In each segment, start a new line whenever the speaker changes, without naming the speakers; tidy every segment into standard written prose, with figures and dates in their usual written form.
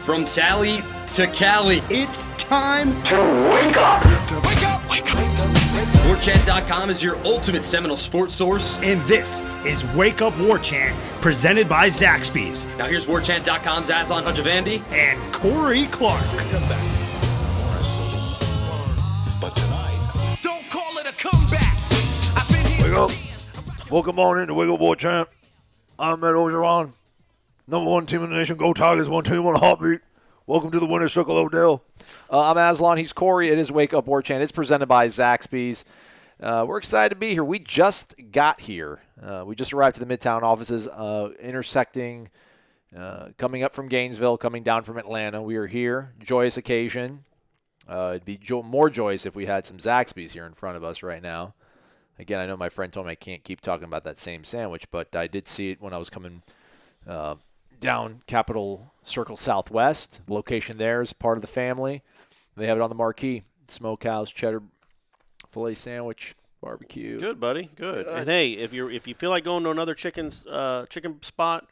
From Tally to Cali,
It's time
to wake up.
Wake up! Wake up!
Warchant.com is your ultimate Seminole sports source.
And this is Wake Up Warchant, presented by Zaxbys
Now here's Warchant.com's Aslan
and Corey Clark.
Come back. But tonight,
Don't call it a comeback. I've been here.
Wake up. Welcome on into Wake Up Warchant. I'm Meddlesome. Number one team in the nation. Go Tigers. One team, one heartbeat. Welcome to the winner's circle, Odell.
I'm Aslan. He's Corey. It is Wake Up Warchant. It's presented by Zaxbys. We're excited to be here. We just got here. We just arrived to the Midtown offices, intersecting, coming up from Gainesville, coming down from Atlanta. We are here. Joyous occasion. It'd be more joyous if we had some Zaxbys here in front of us right now. Again, I know my friend told me I can't keep talking about that same sandwich, but I did see it when I was coming down Capitol Circle Southwest. The location there is part of the family. They have it on the marquee. Smokehouse, cheddar, filet sandwich, barbecue.
Good, buddy. Good. And hey, if you feel like going to another chicken spot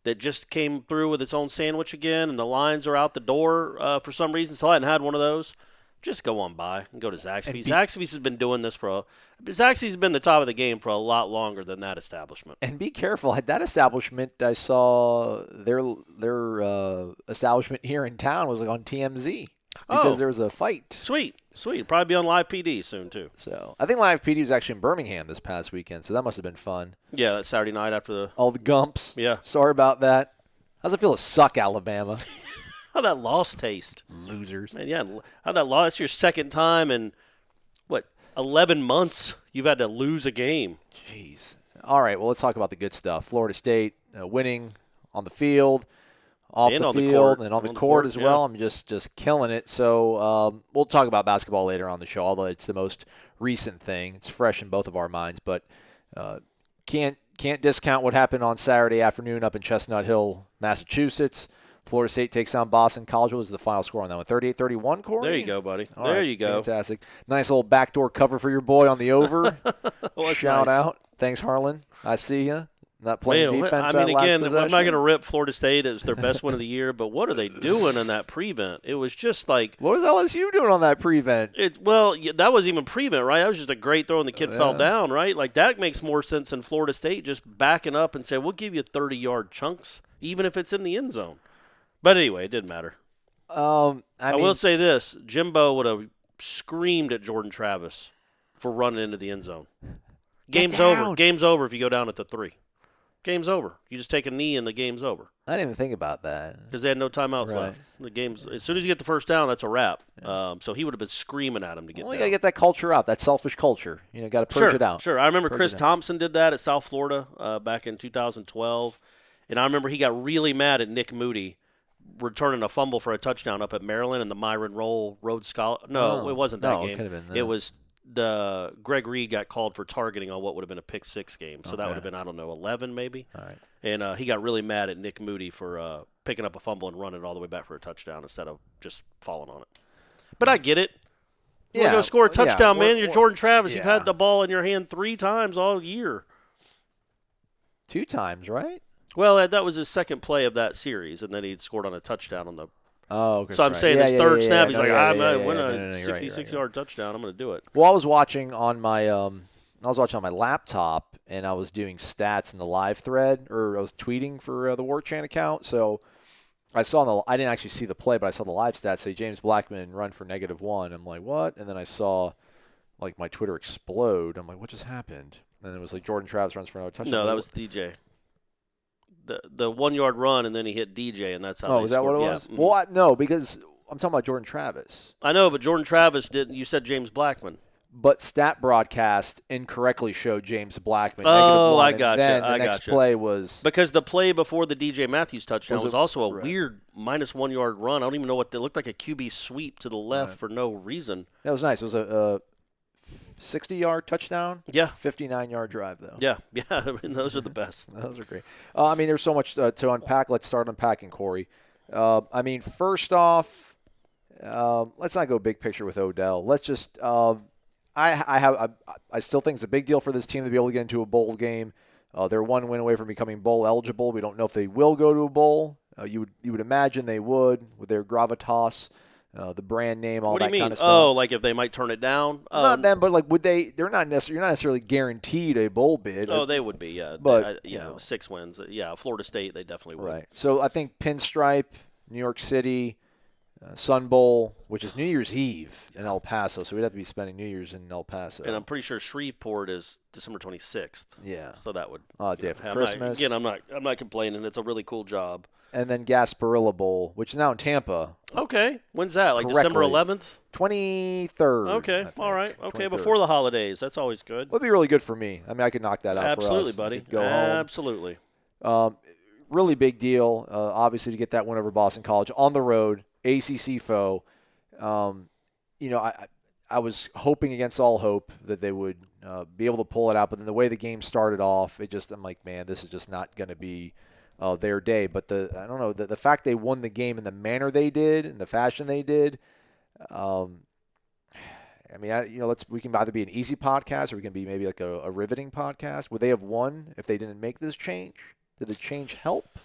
that just came through with its own sandwich again, and the lines are out the door for some reason, still hadn't had one of those, just go on by and go to Zaxby's. Zaxby's has been doing this Zaxby's has been the top of the game for a lot longer than that establishment.
And be careful. At that establishment, I saw their establishment here in town was like on TMZ because there was a fight.
Sweet. Probably be on Live PD soon, too.
So I think Live PD was actually in Birmingham this past weekend, so that must have been fun.
Yeah, that Saturday night after
all the Gumps.
Yeah.
Sorry about that. How's it feel to suck, Alabama?
How'd that loss taste?
Losers.
Man, yeah, how'd that loss? That's your second time in, 11 months you've had to lose a game.
Jeez. All right, well, let's talk about the good stuff. Florida State winning on the field, off
And
the
on the
field,
court.
and on the
On the
court
court,
as well. I'm just killing it. So we'll talk about basketball later on the show, although it's the most recent thing. It's fresh in both of our minds, but can't discount what happened on Saturday afternoon up in Chestnut Hill, Massachusetts. Florida State takes down Boston College. What was the final score on that one? 38-31, Corey?
There you go, buddy.
All
there
right,
you go.
Fantastic. Nice little backdoor cover for your boy on the over. Shout
nice.
out. Thanks, Harlan. I see you. Not playing defense
I mean,
that last
again,
possession.
I'm not going to rip Florida State as their best win of the year, but what are they doing in that prevent? It was just like –
What was LSU doing on that prevent?
That wasn't even prevent, right? That was just a great throw and the kid fell down, right? Like that makes more sense than Florida State just backing up and say, we'll give you 30-yard chunks, even if it's in the end zone. But anyway, it didn't matter. I will say this. Jimbo would have screamed at Jordan Travis for running into the end zone. Game's over. Game's over if you go down at the 3. Game's over. You just take a knee and the game's over.
I didn't even think about that.
Because they had no timeouts
Right.
left. The game's as soon as you get the first down, that's a wrap. So he would have been screaming at him to get
Well, you
down.
got to get that culture out, that selfish culture. Got to purge it out.
Sure. I remember
Purge
Chris
it out.
Thompson did that at South Florida back in 2012. And I remember he got really mad at Nick Moody returning a fumble for a touchdown up at Maryland in the Myron Roll Road Scholar. No, it wasn't that
No, it
game.
could have been that.
It was the Greg Reed got called for targeting on what would have been a pick 6 game. So that would have been, 11 maybe.
All right.
And he got really mad at Nick Moody for picking up a fumble and running it all the way back for a touchdown instead of just falling on it. But I get it. You're going to score a touchdown, man. You're Jordan Travis. You've had the ball in your hand 3 times all year.
2 times, right?
Well, that was his second play of that series, and then he scored on a touchdown on the
Oh, okay.
So I'm saying his third snap, he's like, I'm
going
going to win a
you're
66-yard touchdown. I'm going to do it.
Well, I was watching on my laptop, and I was doing stats in the live thread, or I was tweeting for the Warchant account. So I didn't actually see the play, but I saw the live stats say James Blackman run for -1. I'm like, what? And then I saw like my Twitter explode. I'm like, what just happened? And it was like Jordan Travis runs for another touchdown.
No, that was DJ. The 1-yard run, and then he hit DJ, and that's how.
Oh, is that what it was?
Yeah.
Well, no, because I'm talking about Jordan Travis.
I know, but Jordan Travis didn't. You said James Blackman.
But Stat Broadcast incorrectly showed James Blackman.
Oh,
-1,
I got you.
Then the next play was
because the play before the DJ Matthews touchdown was also a
right.
weird -1 yard run. I don't even know what it looked like, a QB sweep to the left for no reason.
That was nice. It was a 60-yard touchdown.
Yeah.
59-yard drive, though.
Yeah. I mean, those are the best.
Those are great. I mean, there's so much to unpack. Let's start unpacking, Corey. I mean, first off, let's not go big picture with Odell. Let's just I still think it's a big deal for this team to be able to get into a bowl game. They're one win away from becoming bowl eligible. We don't know if they will go to a bowl. You would imagine they would with their gravitas, the brand name, all
what do
that
you mean?
kind of stuff.
Oh, like if they might turn it down?
Not them, but like would they? You're not necessarily guaranteed a bowl bid.
Oh, they would be, yeah.
But
you know, 6 wins. Yeah, Florida State, they definitely would.
Right. So I think Pinstripe, New York City, Sun Bowl, which is New Year's Eve in El Paso, so we'd have to be spending New Year's in El Paso.
And I'm pretty sure Shreveport is December 26th.
Yeah.
So that would.
Day after Christmas.
I'm not complaining. It's a really cool job.
And then Gasparilla Bowl, which is now in Tampa.
Okay. When's that? Like
Correctly.
December 11th?
23rd.
Okay. All right. Okay.
23rd.
Before the holidays. That's always good.
Would be really good for me. I mean, I could knock that out
Absolutely,
for us.
buddy.
Go home.
Absolutely.
Really big deal, obviously, to get that win over Boston College on the road, ACC foe. I was hoping against all hope that they would be able to pull it out, but then the way the game started off, I'm like, man, this is just not going to be their day. But I don't know, the fact they won the game in the manner they did, in the fashion they did. We can either be an easy podcast or we can be maybe like a riveting podcast. Would they have won if they didn't make this change? Did the change help?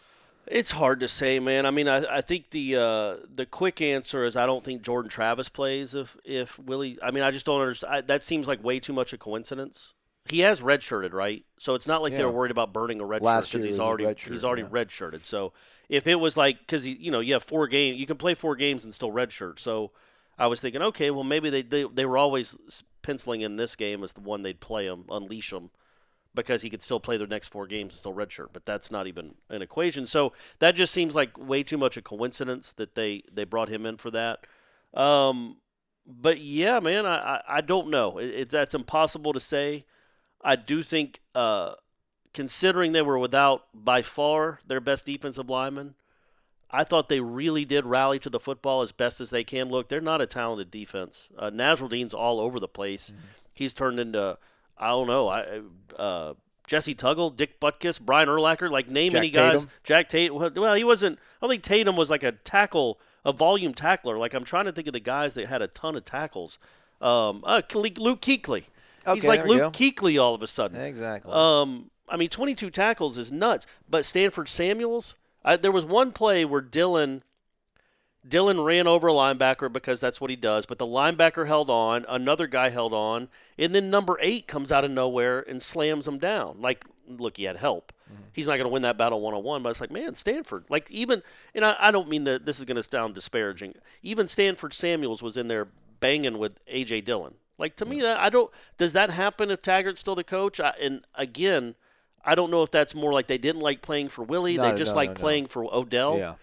It's hard to say, man. I mean, I think the quick answer is I don't think Jordan Travis plays if Willie. I mean, I just don't understand. That seems like way too much a coincidence. He has redshirted, right? So it's not like they were worried about burning a red shirt because he's already redshirted. So if it was like because you have 4 games, you can play 4 games and still redshirt. So I was thinking, okay, well maybe they were always penciling in this game as the one they'd play him, unleash him, because he could still play the next 4 games and still redshirt. But that's not even an equation. So that just seems like way too much a coincidence that they brought him in for that. But yeah, man, I don't know. That's impossible to say. I do think, considering they were without by far their best defensive lineman, I thought they really did rally to the football as best as they can. Look, they're not a talented defense. Nasruddin's all over the place. Mm-hmm. He's turned into, I don't know, Jesse Tuggle, Dick Butkus, Brian Urlacher, like name
Jack
any guys.
Tatum.
Jack Tatum. Well, he wasn't. I don't think Tatum was like a volume tackler. Like I'm trying to think of the guys that had a ton of tackles. Luke Kuechly. He's
Okay,
like Luke Kuechly all of a sudden.
Exactly.
22 tackles is nuts. But Stanford Samuels, there was one play where Dylan ran over a linebacker because that's what he does, but the linebacker held on, another guy held on, and then number 8 comes out of nowhere and slams him down. Like, look, he had help. Mm-hmm. He's not going to win that battle one-on-one, but it's like, man, Stanford. Like, even – and I don't mean that this is going to sound disparaging. Even Stanford Samuels was in there banging with A.J. Dillon. Like, to me, does that happen if Taggart's still the coach? And again, I don't know if that's more like they didn't like playing for Willie. They just like playing for Odell.
Yeah.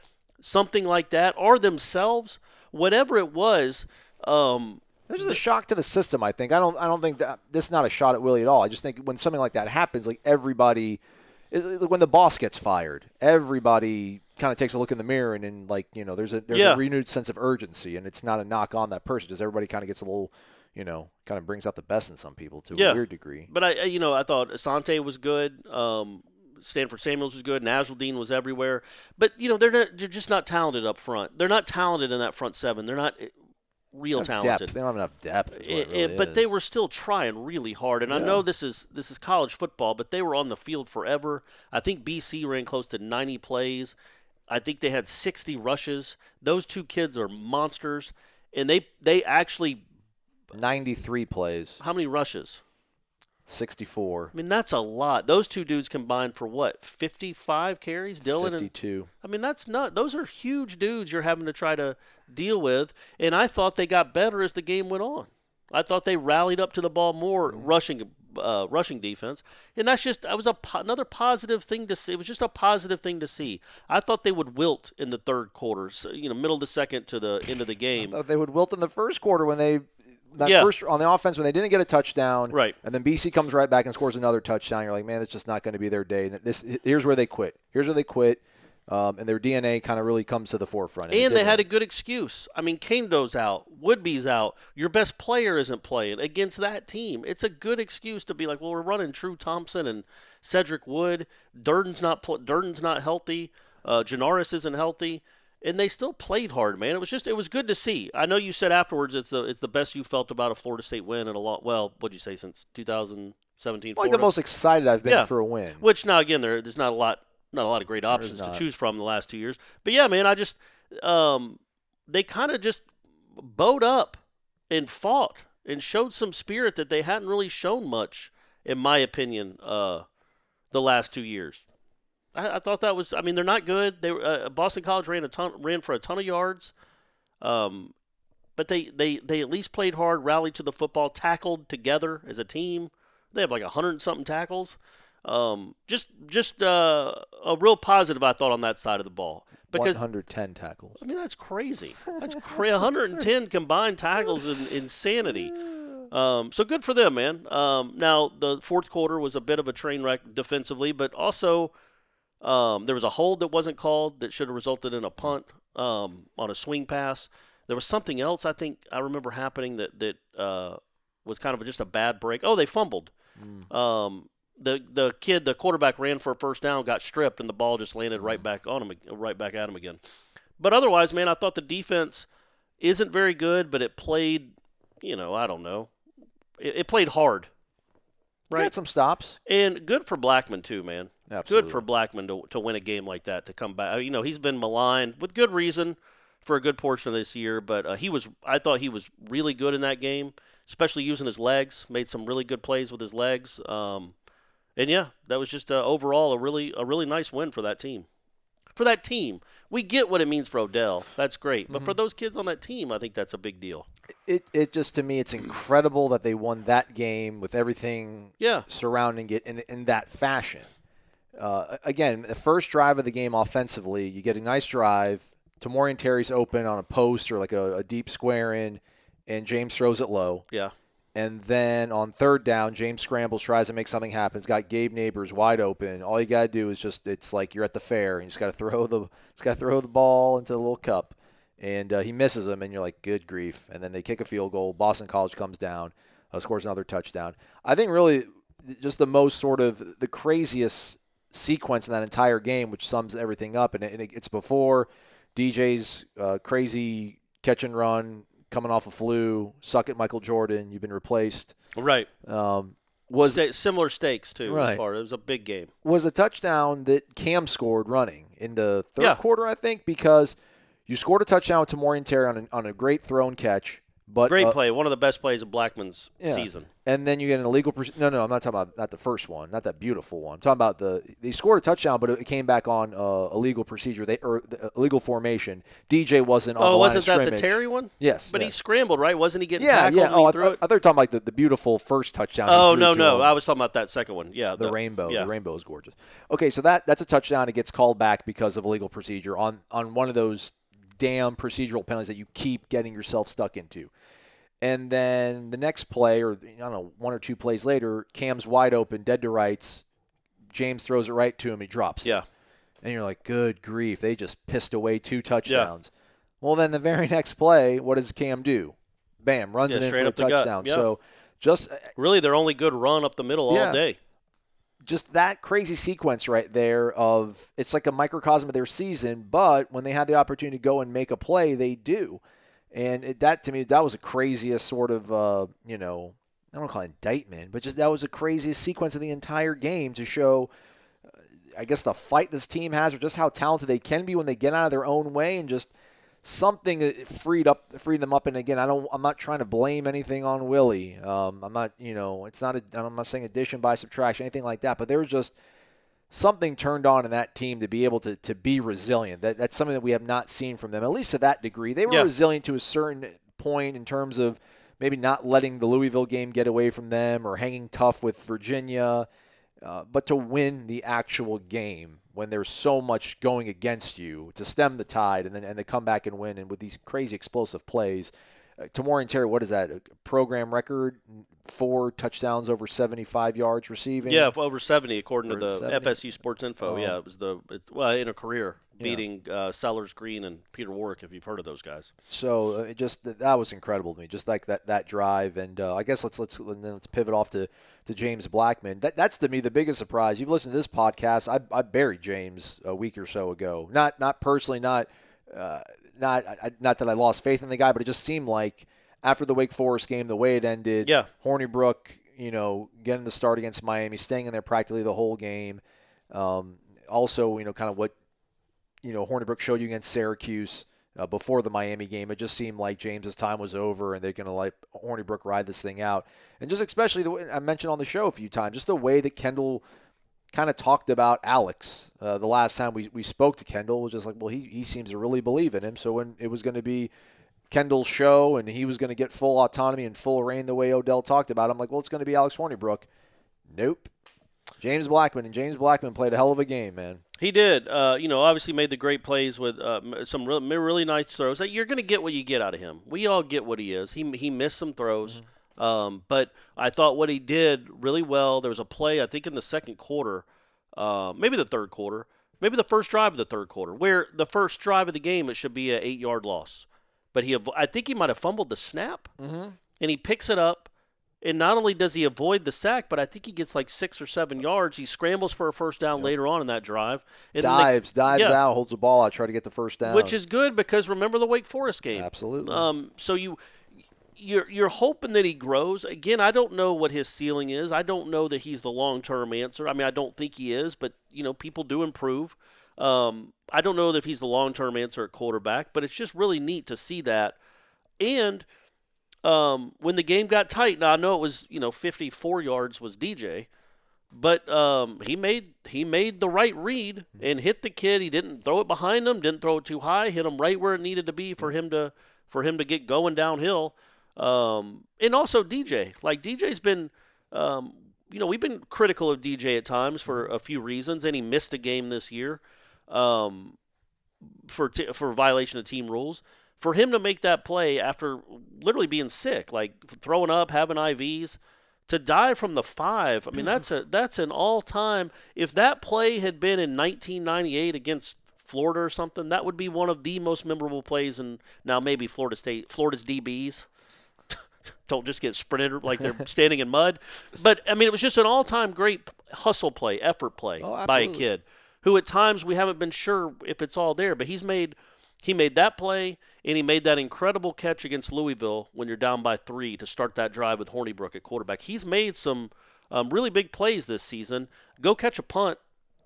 Something like that, or themselves, whatever it was.
It was just a shock to the system, I think. I don't think that this is not a shot at Willie at all. I just think when something like that happens, like everybody, when the boss gets fired, everybody kind of takes a look in the mirror and then there's a renewed sense of urgency, and it's not a knock on that person. Just everybody kind of gets a little. Kind of brings out the best in some people to a weird degree.
But I thought Asante was good. Stanford Samuels was good. Nasruddin was everywhere. But they're just not talented up front. They're not talented in that front 7. They're not real talented.
Depth. They don't have enough depth.
But they were still trying really hard. And I know this is college football, but they were on the field forever. I think BC ran close to 90 plays. I think they had 60 rushes. Those 2 kids are monsters, and they actually.
93 plays.
How many rushes?
64.
I mean, that's a lot. Those 2 dudes combined for what? 55 carries? Dylan
52.
I mean, that's not. Those are huge dudes you're having to try to deal with. And I thought they got better as the game went on. I thought they rallied up to the ball more, rushing defense, and that was another positive thing to see. It was just a positive thing to see. I thought they would wilt in the third quarter, middle of the second to the end of the game.
I thought they would wilt in the first quarter when they. First on the offense when they didn't get a touchdown,
right?
And then BC comes right back and scores another touchdown. You're like, man, it's just not going to be their day. And here's where they quit. And their DNA kind of really comes to the forefront.
And they had a good excuse. I mean, Kando's out, Woodby's out. Your best player isn't playing against that team. It's a good excuse to be like, well, we're running True Thompson and Cedric Wood. Durden's not healthy. Janaris isn't healthy. And they still played hard, man. It was good to see. I know you said afterwards it's the best you felt about a Florida State win in a lot. Well, what'd you say, since 2017?
Like the most excited I've been for a win.
Which now again there's not a lot not a lot of great options to
not.
choose from the last 2 years. But yeah, man, I just they kind of just bowed up and fought and showed some spirit that they hadn't really shown much, in my opinion, the last 2 years. I thought that was. I mean, they're not good. They Boston College ran for a ton of yards, but they at least played hard, rallied to the football, tackled together as a team. They have like 100-something tackles. Just a real positive, I thought, on that side of the ball. Because
110 tackles.
I mean, that's crazy. That's 110 combined tackles is insanity. So good for them, man. Now, the fourth quarter was a bit of a train wreck defensively, but also there was a hold that wasn't called that should have resulted in a punt on a swing pass. There was something else I think I remember happening that was kind of just a bad break. Oh, they fumbled. The quarterback ran for a first down, got stripped, and the ball just landed right back at him again. But otherwise, man, I thought the defense isn't very good, but it played, I don't know. It played hard. Right?
Got some stops.
And good for Blackman, too, man.
Absolutely.
Good for Blackman to win a game like that, to come back. He's been maligned with good reason for a good portion of this year, but I thought he was really good in that game, especially using his legs, made some really good plays with his legs. And yeah, that was just overall a really nice win for that team. For that team, we get what it means for Odell. That's great, but for those kids on that team, I think that's a big deal.
It just, to me, it's incredible that they won that game with everything surrounding it in that fashion. Again, the first drive of the game offensively, you get a nice drive. Tamorrion Terry's open on a post or like a deep square in, and James throws it low.
Yeah.
And then on third down, James scrambles, tries to make something happen. He's got Gabe Neighbors wide open. All you got to do is it's like you're at the fair. And you just got to throw the ball into the little cup. And he misses him, and you're like, good grief. And then they kick a field goal. Boston College comes down, scores another touchdown. I think really just the most sort of the craziest sequence in that entire game, which sums everything up. And it's before DJ's crazy catch and run, coming off a flu, suck it, Michael Jordan, you've been replaced.
Right.
Was
similar stakes, too,
right.
As far. It was a big game.
Was a touchdown that Cam scored running in the third quarter, I think, because you scored a touchdown with Tamorrion Terry on a great throw and catch. But,
great play. One of the best plays of Blackman's season.
And then you get an illegal no, I'm not talking about not the first one, not that beautiful one. I'm talking about they scored a touchdown, but it came back on illegal procedure, the illegal formation. DJ wasn't on the line of scrimmage.
Wasn't that the Terry one?
Yes.
But he scrambled, right? Wasn't he getting
tackled?
Yeah.
Oh, I thought you were talking about the beautiful first touchdown.
Oh, no. I was talking about that second one. Yeah.
The rainbow.
Yeah.
The rainbow is gorgeous. Okay, so that's a touchdown. It gets called back because of illegal procedure on one of those damn procedural penalties that you keep getting yourself stuck into. And then the next play, or I don't know, one or two plays later, Cam's wide open, dead to rights. James throws it right to him. He drops it.
Yeah.
And you're like, good grief. They just pissed away 2 touchdowns. Yeah. Well, then the very next play, what does Cam do? Bam, runs it in for a touchdown.
Yeah.
So just
really their only good run up the middle all day.
Just that crazy sequence right there of it's like a microcosm of their season, but when they had the opportunity to go and make a play, they do. And that, to me, that was the craziest sort of, I don't call it indictment, but just that was the craziest sequence of the entire game to show, I guess, the fight this team has or just how talented they can be when they get out of their own way and just something freed them up. And, again, I'm not trying to blame anything on Willie. I'm not, I'm not saying addition by subtraction, anything like that, but there was just something turned on in that team to be able to be resilient. That's something that we have not seen from them, at least to that degree. They were resilient to a certain point in terms of maybe not letting the Louisville game get away from them or hanging tough with Virginia, but to win the actual game when there's so much going against you, to stem the tide and to come back and win, and with these crazy explosive plays. Tamorrion Terry, what is that? A program record? 4 touchdowns over 75 yards receiving?
Yeah, over 70 according to the 70? FSU Sports Info. Yeah, it was in a career beating Sellers, Green, and Peter Warwick, if you've heard of those guys.
So that was incredible to me, just like that drive. And I guess let's pivot off to James Blackman. That's to me the biggest surprise. You've listened to this podcast. I buried James a week or so ago. Not personally, not that I lost faith in the guy, but it just seemed like after the Wake Forest game, the way it ended, Hornibrook, getting the start against Miami, staying in there practically the whole game. also, kind of what, Hornibrook showed you against Syracuse before the Miami game. It just seemed like James's time was over and they're going to let Hornibrook ride this thing out. And just especially the way I mentioned on the show a few times, just the way that Kendall kind of talked about Alex the last time we spoke to Kendall was just like, well, he seems to really believe in him. So when it was going to be Kendall's show and he was going to get full autonomy and full reign the way Odell talked about, I'm like, well, it's going to be Alex Hornibrook. Nope. James Blackman played a hell of a game, man.
He did. Obviously made the great plays with some really nice throws. You're going to get what you get out of him. We all get what he is. He missed some throws. But I thought what he did really well. There was a play, I think, in the second quarter, maybe the third quarter, maybe the first drive of the third quarter, where the first drive of the game, it should be an 8-yard loss. But I think he might have fumbled the snap, and he picks it up. And not only does he avoid the sack, but I think he gets like 6 or 7 yards. He scrambles for a first down later on in that drive. And
dives out, holds the ball out, try to get the first down.
Which is good because remember the Wake Forest game.
Absolutely.
So you're hoping that he grows. Again, I don't know what his ceiling is. I don't know that he's the long-term answer. I mean, I don't think he is, but, people do improve. I don't know if he's the long-term answer at quarterback, but it's just really neat to see that. And when the game got tight, now I know it was 54 yards was DJ, but he made the right read and hit the kid. He didn't throw it behind him, didn't throw it too high, hit him right where it needed to be for him to get going downhill. And also DJ, like DJ's been, we've been critical of DJ at times for a few reasons, and he missed a game this year for violation of team rules. For him to make that play after literally being sick, like throwing up, having IVs, to dive from the 5, I mean, that's an all-time. If that play had been in 1998 against Florida or something, that would be one of the most memorable plays. And now maybe Florida's DBs don't just get sprinted like they're standing in mud. But, I mean, it was just an all-time great hustle play, effort play by a kid who at times we haven't been sure if it's all there. But he made that play, and he made that incredible catch against Louisville when you're down by 3 to start that drive with Hornibrook at quarterback. He's made some really big plays this season. Go catch a punt.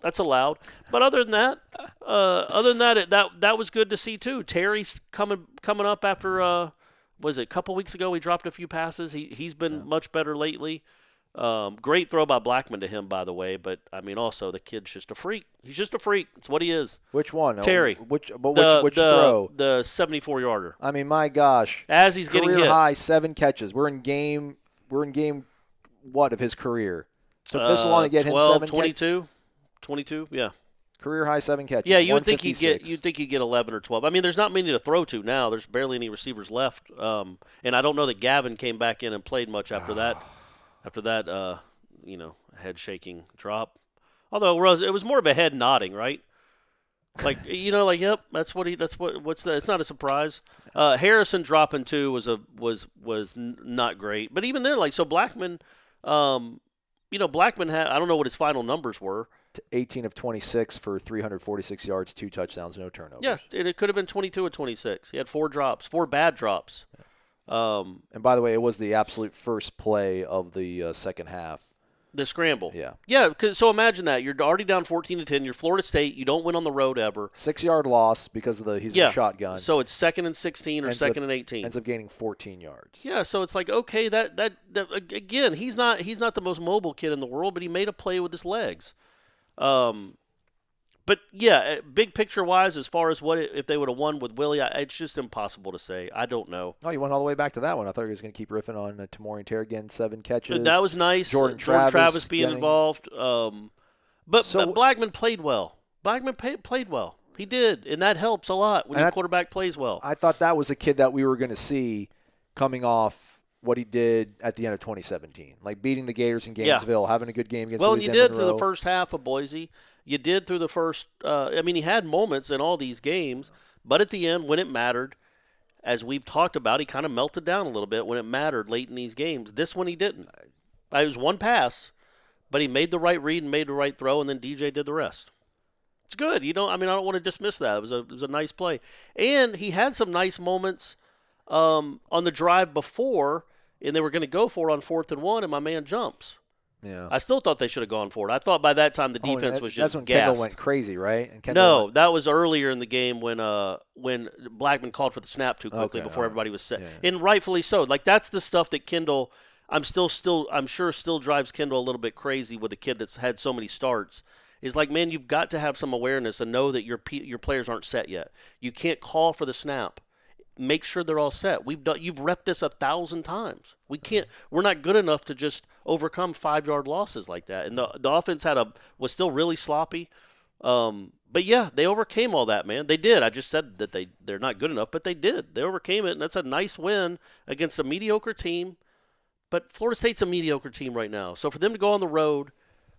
That's allowed. But other than that, that was good to see too. Terry's coming up after was it a couple weeks ago? He dropped a few passes. He's been much better lately. Great throw by Blackman to him, by the way. But I mean, also the kid's just a freak. He's just a freak. It's what he is.
Which one?
Terry.
Which throw?
The 74-yarder.
I mean, my gosh.
As he's getting hit.
Career high 7 catches. We're in game what of his career? Took this long to get
12,
him 7
22. 22, yeah.
Career high 7 catches.
Yeah, you'd think he'd get 11 or 12. I mean, there's not many to throw to now. There's barely any receivers left. And I don't know that Gavin came back in and played much after that. After that, head shaking drop. Although it was more of a head nodding, right? Like yep, what's that? It's not a surprise. Harrison dropping 2 was not great, but even then, so Blackman, Blackman had, I don't know what his final numbers were.
18 of 26 for 346 yards, 2 touchdowns, no turnovers.
Yeah, it could have been 22 or 26. He had 4 bad drops.
And by the way, it was the absolute first play of the second half.
The scramble.
Yeah.
Yeah, so imagine that. You're already down 14-10. You're Florida State. You don't win on the road ever.
6-yard loss because of he's in the shotgun.
So it's 2nd and 16 or 2nd and 18.
Ends up gaining 14 yards.
Yeah, so it's like, okay, that again, he's not the most mobile kid in the world, but he made a play with his legs. But yeah, big picture wise, as far as if they would have won with Willie, it's just impossible to say. I don't know.
Oh, you went all the way back to that one. I thought he was going to keep riffing on Tamori Terry again, 7 catches.
That was nice. Jordan Travis being involved. But Blackman played well. Played well. He did, and that helps a lot when your quarterback plays well.
I thought that was a kid that we were going to see coming off what he did at the end of 2017, like beating the Gators in Gainesville, having a good game against Louisiana
you did
Monroe.
through the first half of Boise. You did through the first he had moments in all these games, but at the end, when it mattered, as we've talked about, he kind of melted down a little bit when it mattered late in these games. This one he didn't. It was one pass, but he made the right read and made the right throw, and then DJ did the rest. It's good. I don't want to dismiss that. It was a nice play. And he had some nice moments on the drive before, and they were going to go for it on 4th and 1, and my man jumps.
Yeah.
I still thought they should have gone for it. I thought by that time the defense was just
that's when
gassed.
Kendall went crazy, right? And
No, that was earlier in the game when Blackman called for the snap too quickly before everybody was set, and rightfully so. Like that's the stuff that Kendall, I'm sure still drives Kendall a little bit crazy with a kid that's had so many starts. Is like, man, you've got to have some awareness and know that your players aren't set yet. You can't call for the snap. Make sure they're all set. You've repped this 1,000 times. We're not good enough to just overcome 5-yard losses like that. And the offense was still really sloppy. But yeah, they overcame all that, man. They did. I just said that they're not good enough, but they did. They overcame it, and that's a nice win against a mediocre team. But Florida State's a mediocre team right now. So for them to go on the road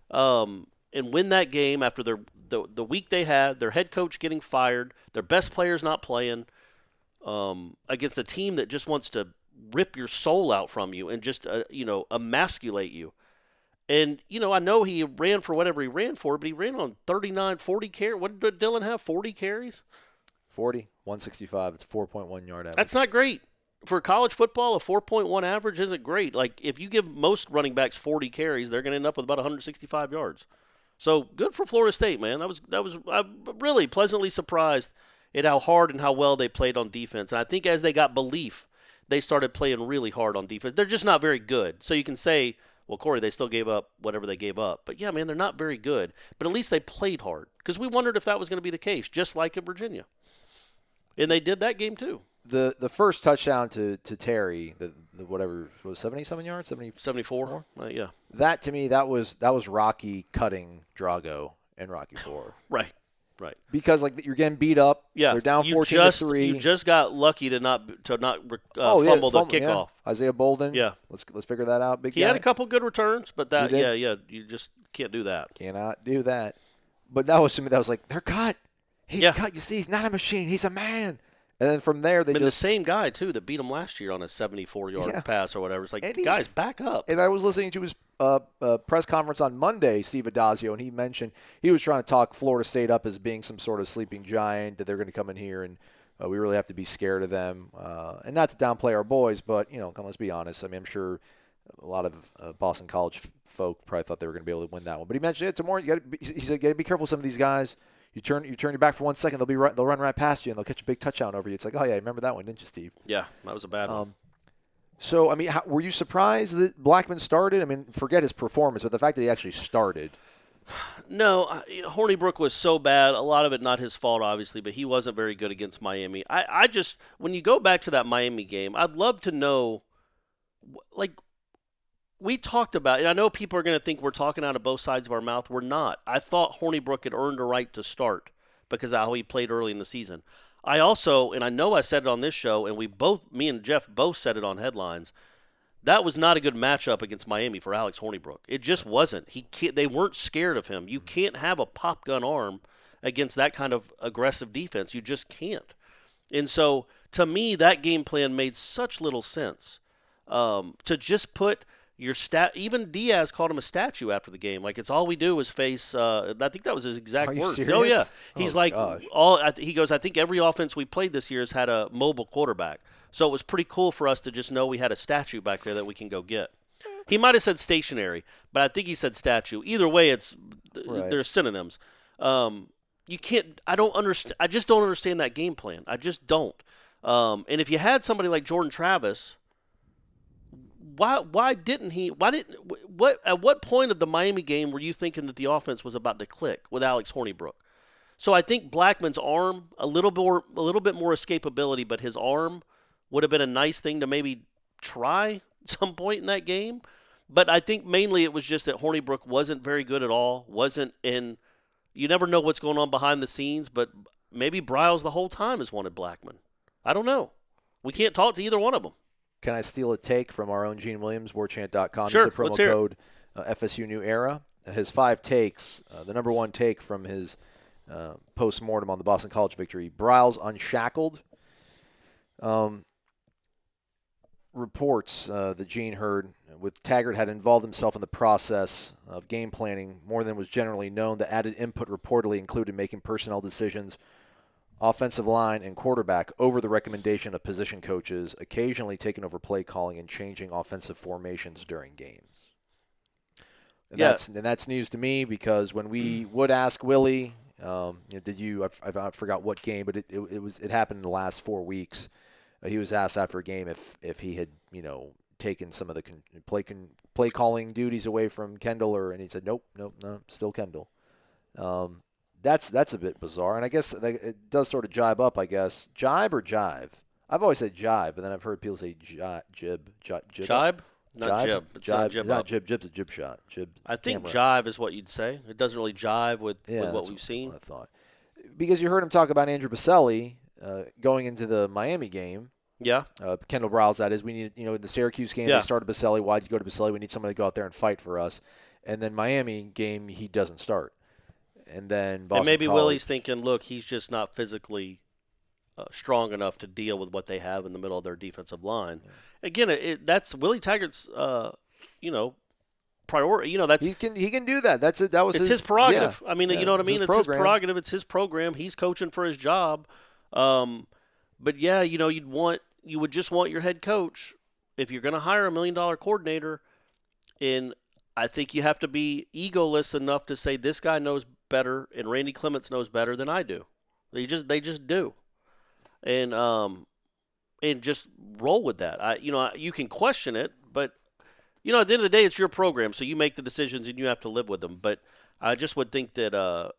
and win that game after the week they had, their head coach getting fired, their best players not playing, against a team that just wants to rip your soul out from you and just emasculate you. And I know he ran for whatever he ran for, but he ran on 40 carries. What did Dylan have? 40 carries?
40, 165. It's 4.1 yard average.
That's not great. For college football, a 4.1 average isn't great. Like if you give most running backs 40 carries, they're going to end up with about 165 yards. So good for Florida State, man. I'm really pleasantly surprised at how hard and how well they played on defense. And I think as they got belief, they started playing really hard on defense. They're just not very good. So you can say, well, Corey, they still gave up whatever they gave up. But, yeah, man, they're not very good. But at least they played hard because we wondered if that was going to be the case, just like in Virginia. And they did that game too.
The first touchdown to Terry, the whatever, was 70-something yards?
74? Yeah.
That, to me, that was Rocky cutting Drago in Rocky IV.
Right.
Because you're getting beat up.
Yeah.
They're down 14-3.
You just got lucky to not fumble the kickoff.
Yeah. Isaiah Bolden.
Yeah.
Let's figure that out.
He had a couple good returns, but you just can't do that.
Cannot do that. But that was to me, that was like, they're cut. He's cut. You see, he's not a machine. He's a man. And then from there,
the same guy, too, that beat him last year on a 74-yard pass or whatever. It's like, guys, back up.
And I was listening to his press conference on Monday, Steve Adazio, and he mentioned he was trying to talk Florida State up as being some sort of sleeping giant, that they're going to come in here and we really have to be scared of them. And not to downplay our boys, but, let's be honest. I mean, I'm sure a lot of Boston College folk probably thought they were going to be able to win that one. But he mentioned it tomorrow. He said, you got to be careful with some of these guys. You turn your back for 1 second, they'll run right past you, and they'll catch a big touchdown over you. It's like, oh, yeah, remember that one, didn't you, Steve?
Yeah, that was a bad one.
So, I mean, were you surprised that Blackman started? I mean, forget his performance, but the fact that he actually started.
No, Hornibrook was so bad. A lot of it not his fault, obviously, but he wasn't very good against Miami. I just, when you go back to that Miami game, I'd love to know, we talked about, and I know people are going to think we're talking out of both sides of our mouth. We're not. I thought Hornibrook had earned a right to start because of how he played early in the season. I also, and I know I said it on this show, and me and Jeff both said it on headlines, that was not a good matchup against Miami for Alex Hornibrook. It just wasn't. They weren't scared of him. You can't have a pop gun arm against that kind of aggressive defense. You just can't. And so, to me, that game plan made such little sense. To just put your even Diaz called him a statue after the game. Like, it's all we do is face. I think that was his exact words.
Serious?
Oh yeah, he's he goes. I think every offense we played this year has had a mobile quarterback. So it was pretty cool for us to just know we had a statue back there that we can go get. He might have said stationary, but I think he said statue. Either way, they're synonyms. You can't. I don't understand. I just don't understand that game plan. I just don't. And if you had somebody like Jordan Travis. Why didn't he? At what point of the Miami game were you thinking that the offense was about to click with Alex Hornibrook? So I think Blackman's arm, a little bit more escapability, but his arm would have been a nice thing to maybe try at some point in that game. But I think mainly it was just that Hornibrook wasn't very good at all. You never know what's going on behind the scenes, but maybe Briles the whole time has wanted Blackman. I don't know. We can't talk to either one of them.
Can I steal a take from our own Gene Williams, Warchant.com?
Sure,
Use the promo code FSU New Era. His 5 takes, the number one take from his post-mortem on the Boston College victory. Briles unshackled. Reports that Gene heard with Taggart had involved himself in the process of game planning more than was generally known. The added input reportedly included making personnel decisions, offensive line, and quarterback over the recommendation of position coaches, occasionally taking over play calling and changing offensive formations during games. And that's news to me because when we would ask Willie, did you? I forgot what game, but it happened in the last 4 weeks. He was asked after a game if he had taken some of the play calling duties away from Kendall, and he said nope, still Kendall. That's a bit bizarre, and I guess it does sort of jibe up. I guess jibe or jive. I've always said jibe, but then I've heard people say jib.
Jibe? Not jib. It's not jib.
Not jib. Jib's a jib shot. Jib.
I think
camera.
jive is what you'd say. It doesn't really jive with what we've seen.
I thought because you heard him talk about Andrew Baselli going into the Miami game.
Yeah.
Kendall Briles, that is. We need, in the Syracuse game, they started Baselli. Why'd you go to Baselli? We need somebody to go out there and fight for us. And then Miami game, he doesn't start. And then Boston
maybe
College,
Willie's thinking, look, he's just not physically strong enough to deal with what they have in the middle of their defensive line. Yeah. Again, that's Willie Taggart's, priority. That's
he can do that. It's
his prerogative.
Yeah.
I mean, you know what I mean? It's his prerogative. It's his program. He's coaching for his job. But yeah, you would just want your head coach if you're going to hire $1 million coordinator, and I think you have to be egoless enough to say this guy knows better and Randy Clements knows better than I do. They just do, and just roll with that. You can question it, but at the end of the day, it's your program, so you make the decisions and you have to live with them. But I just would think that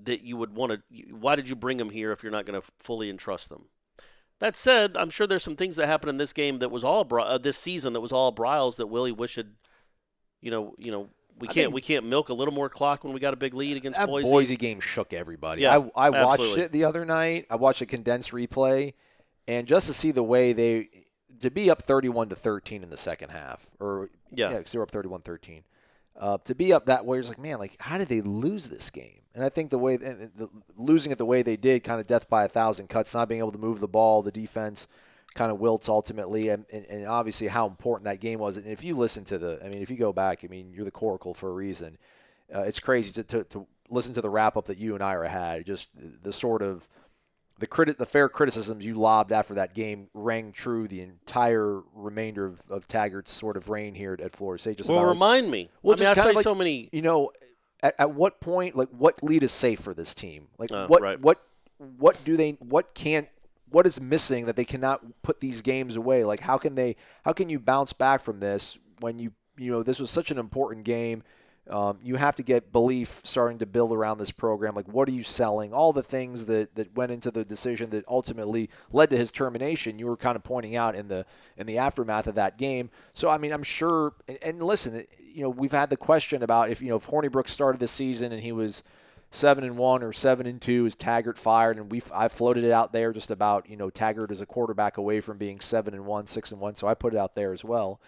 that you would want to. Why did you bring them here if you're not going to fully entrust them? That said, I'm sure there's some things that happened in this game that was all this season that was all Briles that Willie wished had, we can't milk a little more clock when we got a big lead against Boise.
That Boise game shook everybody.
Yeah,
I watched it the other night. I watched a condensed replay, and just to see the way to be up 31-13 in the second half, because they were up 31-13. To be up that way, it's like, man, how did they lose this game? And I think losing it the way they did, kind of death by 1,000 cuts, not being able to move the ball, the defense kind of wilts ultimately, and obviously how important that game was. And if you listen to if you go back, you're the Coracle for a reason. It's crazy to listen to the wrap-up that you and Ira had. Just the sort of the fair criticisms you lobbed after that game rang true the entire remainder of Taggart's sort of reign here at Florida State.
Remind me. I say so many.
At what point, what lead is safe for this team?
Right.
What is missing that they cannot put these games away? How can you bounce back from this when this was such an important game? You have to get belief starting to build around this program. What are you selling? All the things that went into the decision that ultimately led to his termination, you were kind of pointing out in the aftermath of that game. So, I'm sure – and listen, we've had the question about if Hornibrook started the season and he was 7-1 or 7-2, is Taggart fired? And I floated it out there just about, Taggart is a quarterback away from being 7-1, 6-1, so I put it out there as well.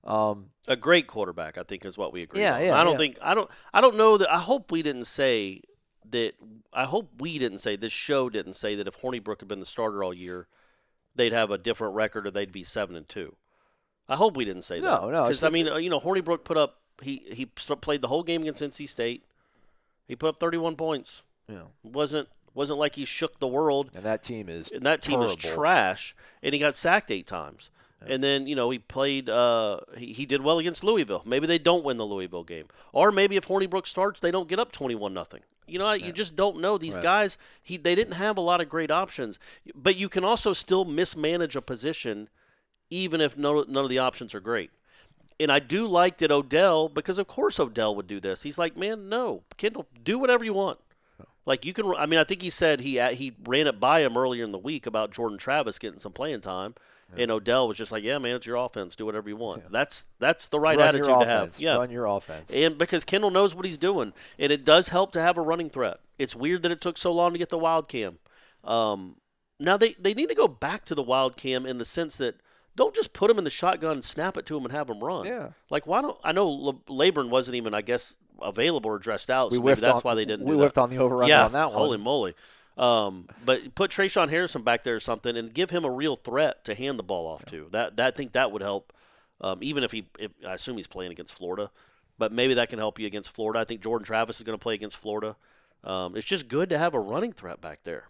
A great quarterback, I think, is what we agree on.
Yeah,
I don't know that. I hope we didn't say that. I hope we didn't say, this show didn't say that if Hornibrook had been the starter all year, they'd have a different record or they'd be 7-2. I hope we didn't say that.
No.
Because Hornibrook put up. He played the whole game against NC State. He put up 31 points.
Yeah,
wasn't like he shook the world.
And that team is
trash. And he got sacked 8 times. And then, he played he did well against Louisville. Maybe they don't win the Louisville game. Or maybe if Hornibrook starts, they don't get up 21-0. You just don't know. These guys, they didn't have a lot of great options. But you can also still mismanage a position even if none of the options are great. And I do like that Odell, because of course Odell would do this. He's like, man, no, Kendall, do whatever you want. You can. I think he said he ran it by him earlier in the week about Jordan Travis getting some playing time, and Odell was just like, yeah, man, it's your offense. Do whatever you want. Yeah. That's the right attitude to have. Yeah,
run your offense.
And because Kendall knows what he's doing, and it does help to have a running threat. It's weird that it took so long to get the wild cam. Now they need to go back to the wild cam in the sense that don't just put him in the shotgun and snap it to him and have him run.
Yeah.
Why don't I know Laburn wasn't even, I guess, available or dressed out, so maybe that's why they didn't do that.
We whiffed on the overrun on that one.
Holy moly. But put Trayshawn Harrison back there or something and give him a real threat to hand the ball off to. I think that would help, even if I assume he's playing against Florida. But maybe that can help you against Florida. I think Jordan Travis is going to play against Florida. It's just good to have a running threat back there.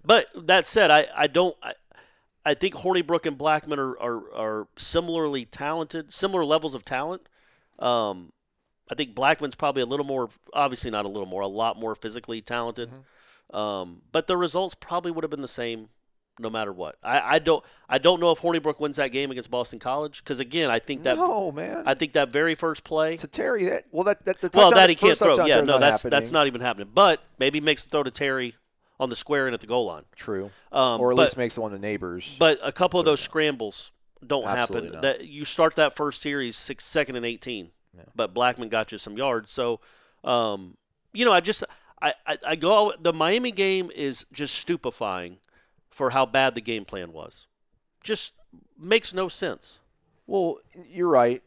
But that said, I think Hornibrook and Blackman are similarly talented, similar levels of talent. I think Blackman's probably a little more, obviously not a little more, a lot more physically talented. But the results probably would have been the same no matter what. I don't know if Hornibrook wins that game against Boston College because again I think that I think that very first play
to Terry that
he can't throw. Yeah, no, that's not even happening. But maybe makes the throw to Terry on the square and at the goal line.
True. Or at least makes it one of the neighbors.
But a couple of those scrambles don't
Absolutely
happen.
not.
That you start that first series 2nd and 18, but Blackman got you some yards. So, I go. The Miami game is just stupefying for how bad the game plan was. Just makes no sense.
Well, you're right.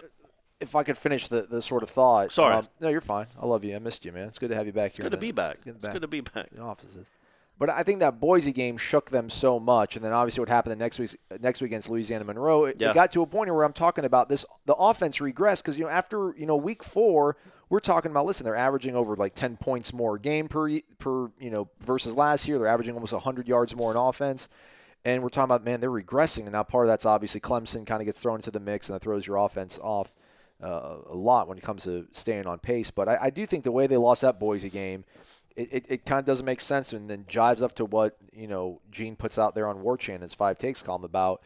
If I could finish the sort of thought.
Sorry.
No, you're fine. I love you. I missed you, man. It's good to have you back here.
It's good to be back. It's good to be back.
In the offices. But I think that Boise game shook them so much, and then obviously what happened the next week against Louisiana Monroe, it got to a point where I'm talking about this. The offense regressed because after week 4, we're talking about they're averaging over like 10 points more a game per versus last year. They're averaging almost 100 yards more in offense, and we're talking about they're regressing, and now part of that's obviously Clemson kind of gets thrown into the mix, and that throws your offense off a lot when it comes to staying on pace. But I do think the way they lost that Boise game. It kind of doesn't make sense and then jives up to what, Gene puts out there on Warchant in his 5 takes column about,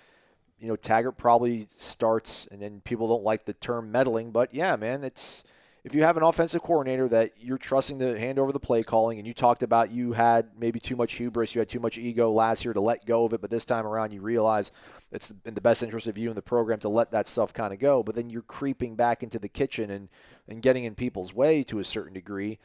Taggart probably starts, and then people don't like the term meddling, but yeah, man, it's if you have an offensive coordinator that you're trusting to hand over the play calling, and you talked about you had maybe too much hubris, you had too much ego last year to let go of it, but this time around you realize it's in the best interest of you and the program to let that stuff kind of go, but then you're creeping back into the kitchen and getting in people's way to a certain degree.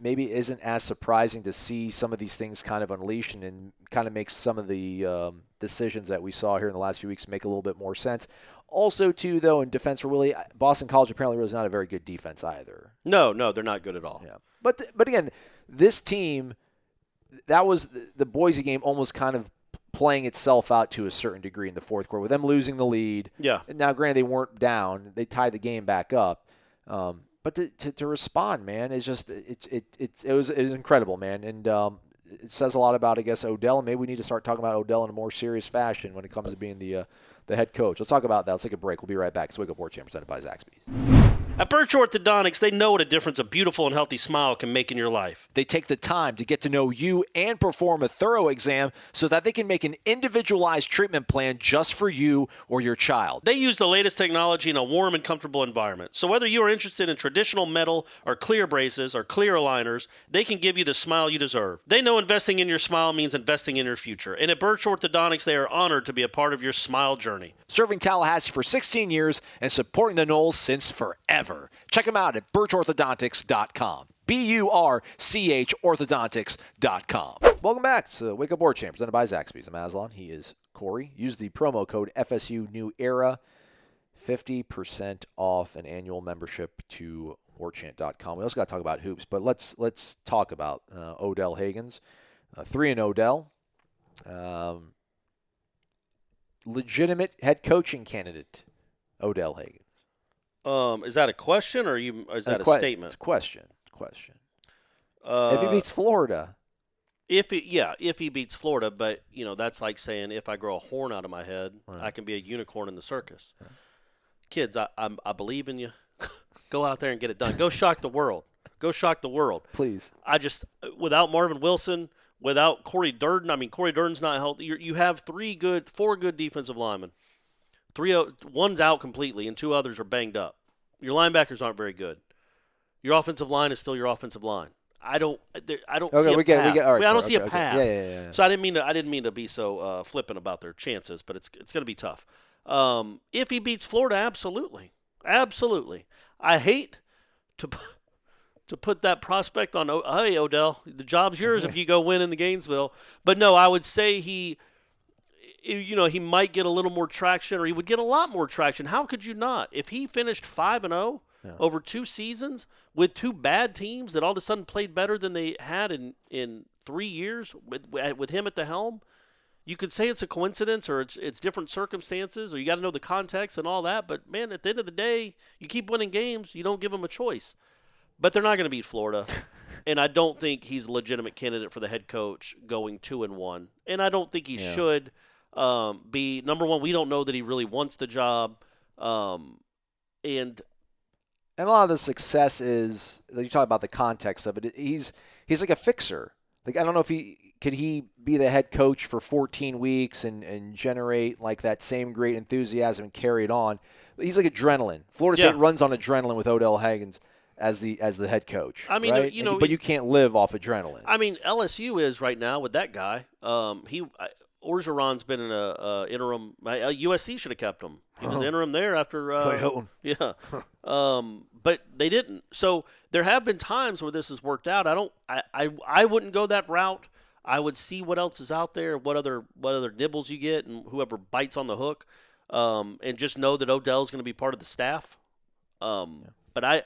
Maybe it isn't as surprising to see some of these things kind of unleashed and kind of makes some of the decisions that we saw here in the last few weeks make a little bit more sense. Also, too, though, in defense for Willie, Boston College apparently was not a very good defense either.
No, they're not good at all.
Yeah, but again, this team, that was the Boise game almost kind of playing itself out to a certain degree in the fourth quarter with them losing the lead.
Yeah.
And now, granted, they weren't down; they tied the game back up. But to respond, man, is just it was incredible, man, and it says a lot about, I guess, Odell. And maybe we need to start talking about Odell in a more serious fashion when it comes to being the head coach. Let's talk about that. Let's take a break. We'll be right back. It's Wake Up Warchant presented by zaxbys.
At Birch Orthodontics, they know what a difference a beautiful and healthy smile can make in your life.
They take the time to get to know you and perform a thorough exam so that they can make an individualized treatment plan just for you or your child.
They use the latest technology in a warm and comfortable environment. So whether you are interested in traditional metal or clear braces or clear aligners, they can give you the smile you deserve. They know investing in your smile means investing in your future. And at Birch Orthodontics, they are honored to be a part of your smile journey.
Serving Tallahassee for 16 years and supporting the Noles since forever. Check them out at birchorthodontics.com. BURCH orthodontics.com. Welcome back to Wake Up Warchant presented by zaxbys. I'm Aslan. He is Corey. Use the promo code FSU New Era. 50% off an annual membership to warchant.com. We also got to talk about hoops, but let's talk about Odell Hagens. 3 and Odell. Legitimate head coaching candidate, Odell Hagens.
Is that a question or is that a statement?
It's a question. If he beats Florida.
If he beats Florida, but that's like saying if I grow a horn out of my head, right, I can be a unicorn in the circus. Right. Kids, I believe in you. Go out there and get it done. Go shock the world.
Please.
Without Marvin Wilson, without Corey Durden. I mean, Corey Durden's not healthy. You have 4 good defensive linemen. One's out completely, and 2 others are banged up. Your linebackers aren't very good. Your offensive line is still your offensive line. I don't see a path. I don't see a path.
Yeah.
So I didn't mean to be so flippant about their chances, but it's going to be tough. If he beats Florida, absolutely. I hate to put that prospect on. Hey, Odell, the job's yours if you go win in the Gainesville. But no, I would say he might get a little more traction, or he would get a lot more traction. How could you not? If he finished 5-0 over 2 seasons with 2 bad teams that all of a sudden played better than they had in 3 years with him at the helm, you could say it's a coincidence or it's different circumstances, or you got to know the context and all that. But, man, at the end of the day, you keep winning games. You don't give them a choice. But they're not going to beat Florida. And I don't think he's a legitimate candidate for the head coach going 2-1. And I don't think he should be. Number one, we don't know that he really wants the job. And
And a lot of the success is, you talk about the context of it, he's like a fixer. Like, I don't know if could he be the head coach for 14 weeks and generate like that same great enthusiasm and carry it on. But he's like adrenaline. Florida State runs on adrenaline with Odell Hagens as the head coach. I mean, right? But you can't live off adrenaline.
I mean, LSU is right now with that guy. Orgeron's been in a interim. USC should have kept him. He was interim there after
Clay Hilton.
Yeah, but they didn't. So there have been times where this has worked out. I wouldn't go that route. I would see what else is out there, what other nibbles you get, and whoever bites on the hook, and just know that Odell's going to be part of the staff. But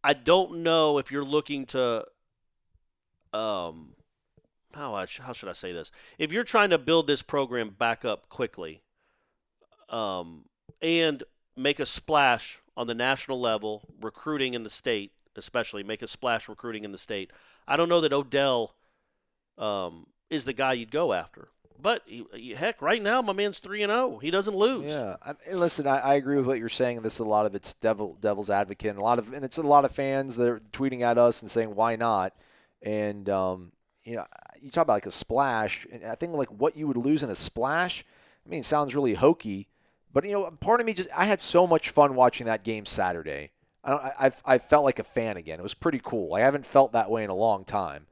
I don't know if you're looking to how should I say this? If you're trying to build this program back up quickly, and make a splash on the national level, recruiting in the state, especially make a splash recruiting in the state, I don't know that Odell is the guy you'd go after. But heck, right now my man's 3-0. He doesn't lose.
Yeah, listen, I agree with what you're saying. This is a lot of it's devil's advocate, and it's a lot of fans that are tweeting at us and saying why not, and you talk about like a splash, and I think like what you would lose in a splash. I mean, it sounds really hokey, but part of me I had so much fun watching that game Saturday. I felt like a fan again. It was pretty cool. I haven't felt that way in a long time.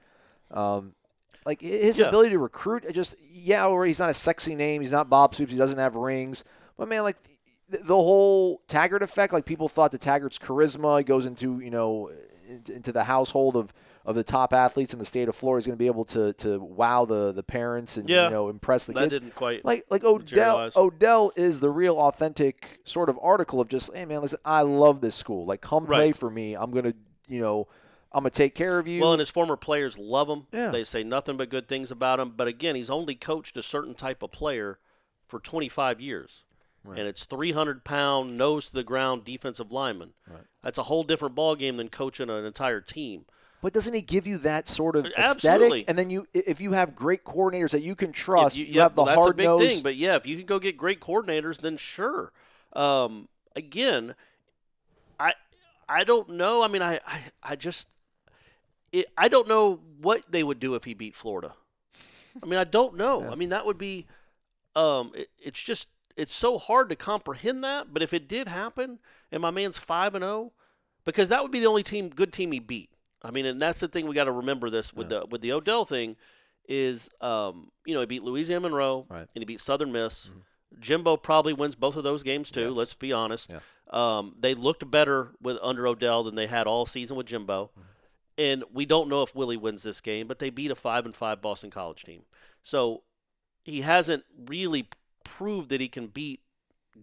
Like his ability to recruit, or he's not a sexy name. He's not Bob Stoops. He doesn't have rings. But man, like the whole Taggart effect, like people thought that Taggart's charisma goes into into the household of the top athletes in the state of Florida is going to be able to wow the parents and impress the kids.
That didn't quite
like Odell is the real authentic sort of article of just, hey man, listen, I love this school. Like come play for me. I'm gonna I'm gonna take care of you.
Well, and his former players love him.
Yeah.
They say nothing but good things about him. But again, he's only coached a certain type of player for 25 years. Right. And it's 300-pound, nose-to-the-ground defensive lineman. Right. That's a whole different ballgame than coaching an entire team.
But doesn't he give you that sort of
Absolutely.
aesthetic? And then if you have great coordinators that you can trust, you have the
that's
hard nose.
That's a big thing. But, yeah, if you can go get great coordinators, then sure. Again, I don't know. I mean, I don't know what they would do if he beat Florida. I mean, I don't know. Yeah. I mean, that would be it's so hard to comprehend that. But if it did happen and my man's 5-0, because that would be the only good team he beat. I mean, and that's the thing we got to remember this with the Odell thing is, he beat Louisiana Monroe and he beat Southern Miss. Mm-hmm. Jimbo probably wins both of those games too. Yes. Let's be honest. Yeah. They looked better under Odell than they had all season with Jimbo. Mm-hmm. And we don't know if Willie wins this game, but they beat a 5-5 Boston College team. So he hasn't really proved that he can beat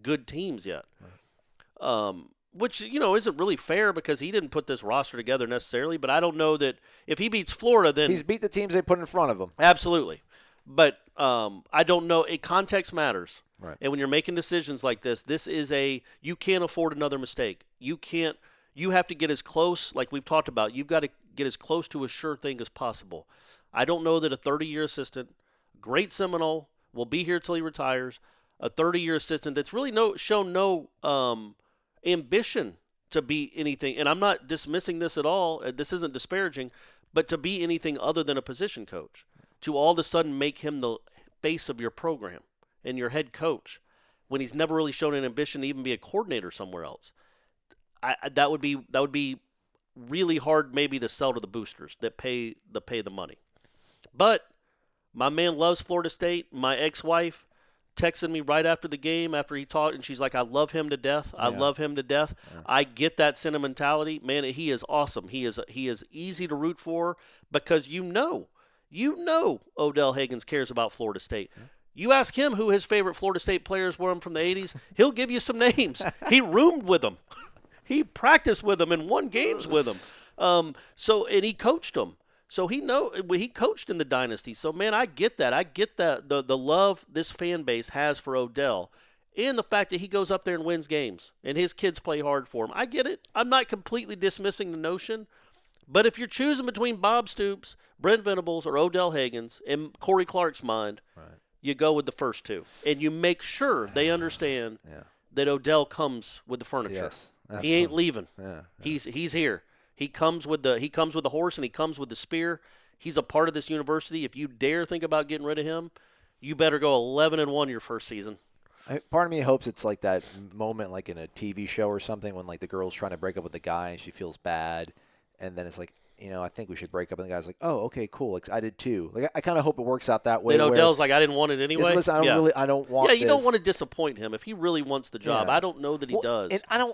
good teams yet. Right. Which, isn't really fair because he didn't put this roster together necessarily. But I don't know that if he beats Florida, then
he's beat the teams they put in front of him.
Absolutely. But I don't know. Context matters.
Right.
And when you're making decisions like this is you can't afford another mistake. You have to get as close, like we've talked about, you've got to get as close to a sure thing as possible. I don't know that a 30-year assistant, great Seminole, will be here till he retires, a 30-year assistant that's really shown no ambition to be anything, and I'm not dismissing this at all, this isn't disparaging, but to be anything other than a position coach, to all of a sudden make him the face of your program and your head coach when he's never really shown an ambition to even be a coordinator somewhere else. That would be really hard maybe to sell to the boosters that pay the money. But my man loves Florida State. My ex-wife texted me right after the game after he talked, and she's like, I love him to death. I love him to death. Yeah. I get that sentimentality. Man, he is awesome. He is easy to root for because you know Odell Hagens cares about Florida State. Yeah. You ask him who his favorite Florida State players were from the 80s, he'll give you some names. He roomed with them. He practiced with them and won games with them. And he coached them. So he coached in the dynasty. So, man, I get that. I get that the love this fan base has for Odell and the fact that he goes up there and wins games and his kids play hard for him. I get it. I'm not completely dismissing the notion. But if you're choosing between Bob Stoops, Brent Venables, or Odell Hagens, in Corey Clark's mind, you go with the first two. And you make sure they understand that Odell comes with the furniture.
Yes.
He ain't leaving.
Yeah.
He's here. He comes with the horse and he comes with the spear. He's a part of this university. If you dare think about getting rid of him, you better go 11-1 your first season.
Part of me hopes it's like that moment like in a TV show or something when like the girl's trying to break up with the guy and she feels bad, and then it's like, I think we should break up, and the guy's like, oh, okay, cool, like I did too. Like I kind of hope it works out that way.
And Odell's like, I didn't want it anyway.
Listen, I don't want.
Yeah, you don't
this.
want to disappoint him if he really wants the job.
Yeah.
I don't know that he does.
And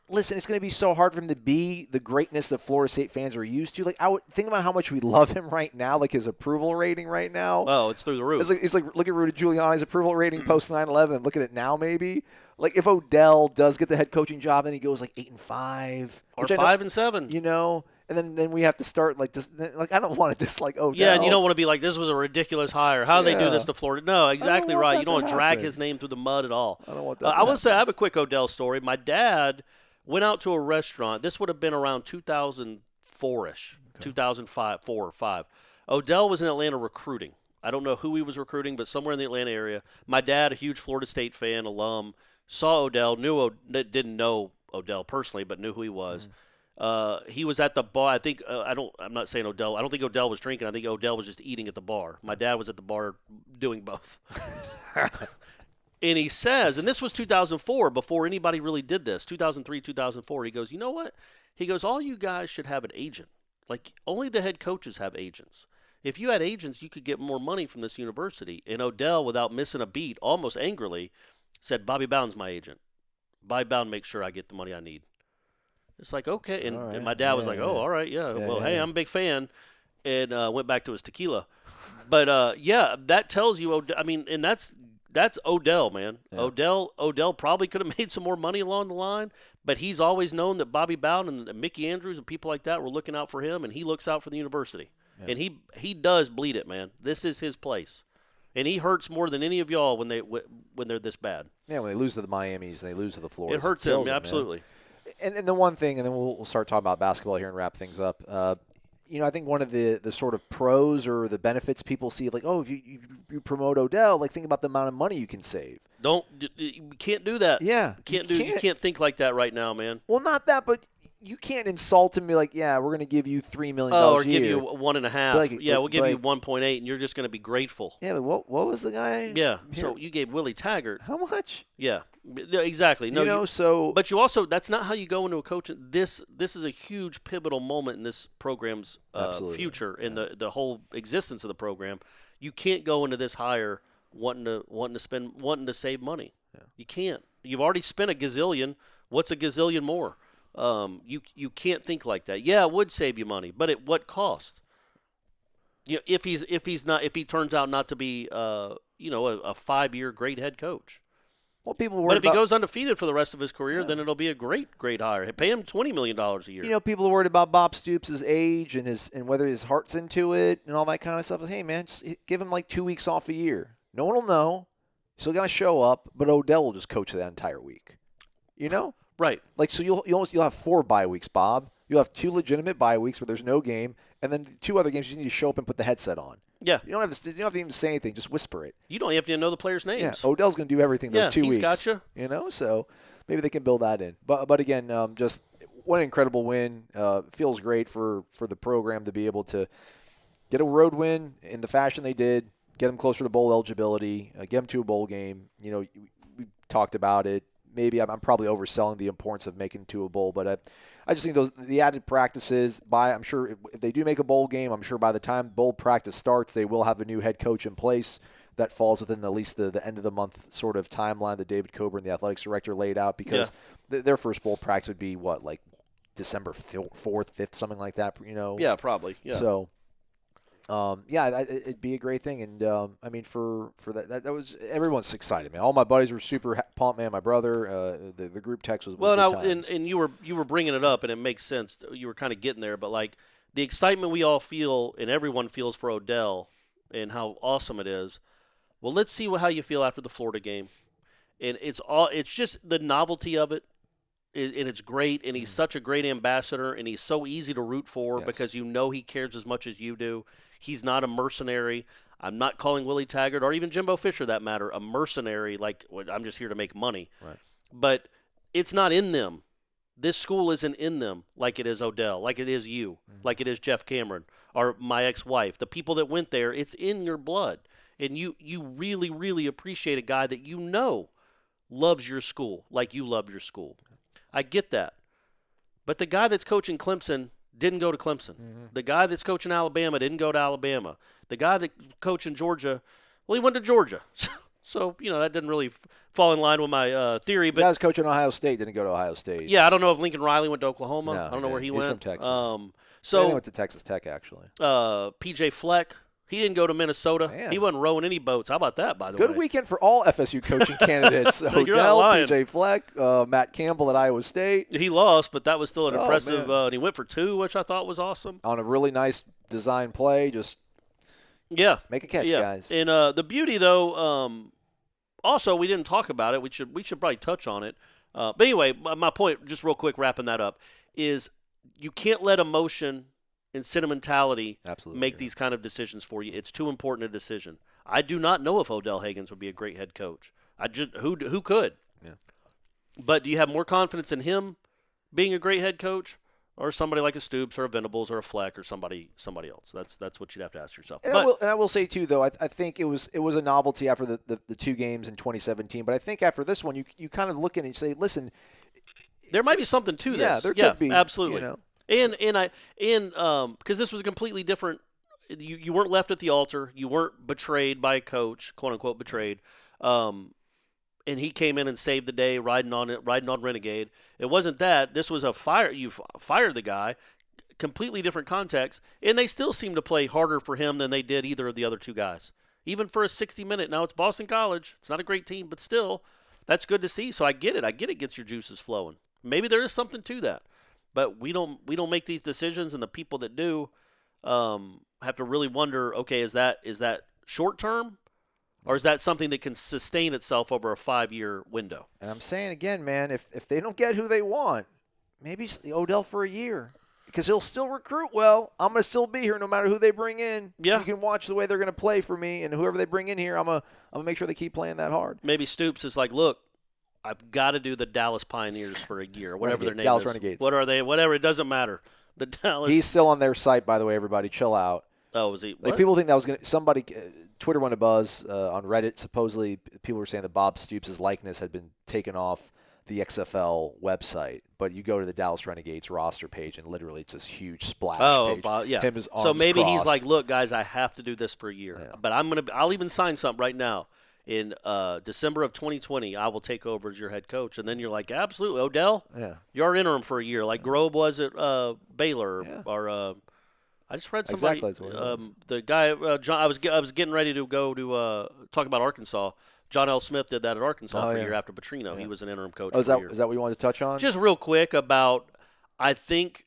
listen, it's going to be so hard for him to be the greatness that Florida State fans are used to. Like, I would think about how much we love him right now, like his approval rating right now.
Oh, it's through the roof.
It's like look at Rudy Giuliani's approval rating post 9/11. Look at it now, maybe. Like if Odell does get the head coaching job and he goes like 8-5
or 5-7,
and then we have to start like this. Like I don't want to dislike Odell.
Yeah, and you don't want to be like, this was a ridiculous hire. How do they do this to Florida? No, exactly right. You don't want to drag his name through the mud at all.
I don't want that.
I will say I have a quick Odell story. My dad went out to a restaurant. This would have been around 2004-ish, 2005, 4 or 5. Odell was in Atlanta recruiting. I don't know who he was recruiting, but somewhere in the Atlanta area. My dad, a huge Florida State fan, alum, saw Odell, didn't know Odell personally, but knew who he was. He was at the bar. I think I'm not saying Odell. I don't think Odell was drinking. I think Odell was just eating at the bar. My dad was at the bar doing both. And he says, and this was 2004, before anybody really did this, 2003, 2004, he goes, you know what? He goes, all you guys should have an agent. Like, only the head coaches have agents. If you had agents, you could get more money from this university. And Odell, without missing a beat, almost angrily, said, Bobby Bowden's my agent. Bobby Bowden makes sure I get the money I need. It's like, okay. And my dad was like, oh, all right, yeah. Well, hey, I'm a big fan. And went back to his tequila. But, that tells you, I mean, and that's Odell, man. Yeah. Odell probably could have made some more money along the line, but he's always known that Bobby Bowden and Mickey Andrews and people like that were looking out for him, and he looks out for the university. Yeah. And he does bleed it, man. This is his place. And he hurts more than any of y'all when they're this bad.
Yeah, when they lose to the Miamis and they lose to the Floridas.
It hurts him, absolutely.
And the one thing, and then we'll start talking about basketball here and wrap things up. I think one of the sort of pros or the benefits people see, like, oh, if you promote Odell, like, think about the amount of money you can save.
You can't do that.
Yeah.
You can't think like that right now, man.
Well, not that, but you can't insult him and be like, yeah, we're going to give you $3 million
or
a year.
give you 1.5. We'll give you 1.8, and you're just going to be grateful.
Yeah, but what was the guy?
Yeah, so you gave Willie Taggart.
How much?
Yeah, exactly. No, but you also, that's not how you go into a coaching. This is a huge pivotal moment in this program's future, in the whole existence of the program. You can't go into this hire wanting to save money. Yeah. You can't. You've already spent a gazillion. What's a gazillion more? You can't think like that. Yeah, it would save you money, but at what cost? If he turns out not to be a 5-year great head coach.
Well,
but if he goes undefeated for the rest of his career, then it'll be a great hire. Pay him $20 million a year.
People are worried about Bob Stoops' age and whether his heart's into it and all that kind of stuff. Hey, man, just give him like 2 weeks off a year. No one will know. He's still gonna show up, but Odell will just coach that entire week.
Right.
Like, so you'll have 4 bye weeks, Bob. You'll have 2 legitimate bye weeks where there's no game, and then 2 other games you just need to show up and put the headset on.
Yeah.
You don't have to even say anything. Just whisper it.
You don't have to know the players' names.
Yeah. Odell's going to do everything those 2 weeks.
He's got you.
So maybe they can build that in. But again, just what an incredible win. Feels great for the program to be able to get a road win in the fashion they did, get them closer to bowl eligibility, get them to a bowl game. We talked about it. Maybe I'm probably overselling the importance of making it to a bowl, but I just think the added practices. I'm sure if they do make a bowl game, I'm sure by the time bowl practice starts, they will have a new head coach in place that falls within at least the end of the month sort of timeline that David Coburn, the athletics director, laid out, because their first bowl practice would be like December 4th, 5th, something like that.
Yeah, probably. Yeah.
So. It'd be a great thing, and for that was, everyone's excited, man. All my buddies were super pumped, man. My brother, the group text was
and you were bringing it up, and it makes sense. You were kind of getting there, but like the excitement we all feel and everyone feels for Odell and how awesome it is. Well, let's see how you feel after the Florida game, and it's just the novelty of it. And it's great, and he's such a great ambassador, and he's so easy to root for because he cares as much as you do. He's not a mercenary. I'm not calling Willie Taggart or even Jimbo Fisher, that matter, a mercenary, like I'm just here to make money.
Right.
But it's not in them. This school isn't in them like it is Odell, like it is you, like it is Jeff Cameron, or my ex-wife. The people that went there, it's in your blood. And you really, really appreciate a guy that you know loves your school like you love your school. I get that. But the guy that's coaching Clemson didn't go to Clemson. The guy that's coaching Alabama didn't go to Alabama. The guy that's coaching Georgia, well, he went to Georgia. So, that didn't really fall in line with my theory. But
the guy that's coaching Ohio State didn't go to Ohio State.
Yeah, I don't know if Lincoln Riley went to Oklahoma.
No,
I don't know where he
he's
went.
From Texas.
So
he went to Texas Tech, actually.
P.J. Fleck, he didn't go to Minnesota.
Man.
He wasn't rowing any boats. How about that, by the way?
Good weekend for all FSU coaching candidates.
You're not
Odell,
lying.
P.J. Fleck, Matt Campbell at Iowa State.
He lost, but that was still an impressive.
Man.
And he went for 2, which I thought was awesome.
On a really nice design play, just make a catch, guys.
And the beauty, though, also we didn't talk about it. We should probably touch on it. But anyway, my point, just real quick, wrapping that up, is you can't let emotion and sentimentality make these kind of decisions for you. It's too important a decision. I do not know if Odell Hagens would be a great head coach. Who could?
Yeah.
But do you have more confidence in him being a great head coach, or somebody like a Stoops or a Venables or a Fleck or somebody else? That's what you'd have to ask yourself.
And I will say too, though, I think it was a novelty after the 2 games in 2017. But I think after this one, you kind of look at it and you say, listen,
there might be something to this.
Yeah, there could be.
Absolutely. And because this was completely different. You weren't left at the altar. You weren't betrayed by a coach, quote unquote betrayed. And he came in and saved the day, riding on Renegade. It wasn't that. This was a fire. You fired the guy, completely different context, and they still seem to play harder for him than they did either of the other 2 guys. Even for a 60-minute. Now it's Boston College. It's not a great team, but still, that's good to see. So I get it. It gets your juices flowing. Maybe there is something to that, but we don't make these decisions, and the people that do have to really wonder. Okay, is that short term? Or is that something that can sustain itself over a 5-year window?
And I'm saying again, man, if they don't get who they want, maybe Odell for a year. Because he'll still recruit well. I'm going to still be here no matter who they bring in.
Yeah.
You can watch the way they're going to play for me, and whoever they bring in here, I'm going to make sure they keep playing that hard.
Maybe Stoops is like, look, I've got to do the Dallas Pioneers for a year, whatever their name
Dallas
is.
Renegades.
What are they? Whatever, it doesnpeople matter. The Dallas.
He's still on their site, by the way, everybody. Chill out.
Oh, was he?
Like,
What?
people think that was going to – somebody Twitter went a buzz on Reddit. Supposedly, people were saying that Bob Stoops' likeness had been taken off the XFL website. But you go to the Dallas Renegades roster page, and literally it's this huge splash page.
Yeah.
Him, his arms
so maybe
crossed.
he's like, look, guys, I have to do this for a year.
Yeah.
But I'll even sign something right now. In December of 2020, I will take over as your head coach. And then you're like, absolutely, Odell, you're interim for a year, like Grobe was at Baylor.
Yeah.
Or I just read somebody,
Exactly, that's what it was.
the guy, John. I was getting ready to go to talk about Arkansas. John L. Smith did that at Arkansas for a year after Petrino. Yeah. He was an interim coach.
Oh, is
for a year.
that what you wanted to touch on?
Just real quick about, I think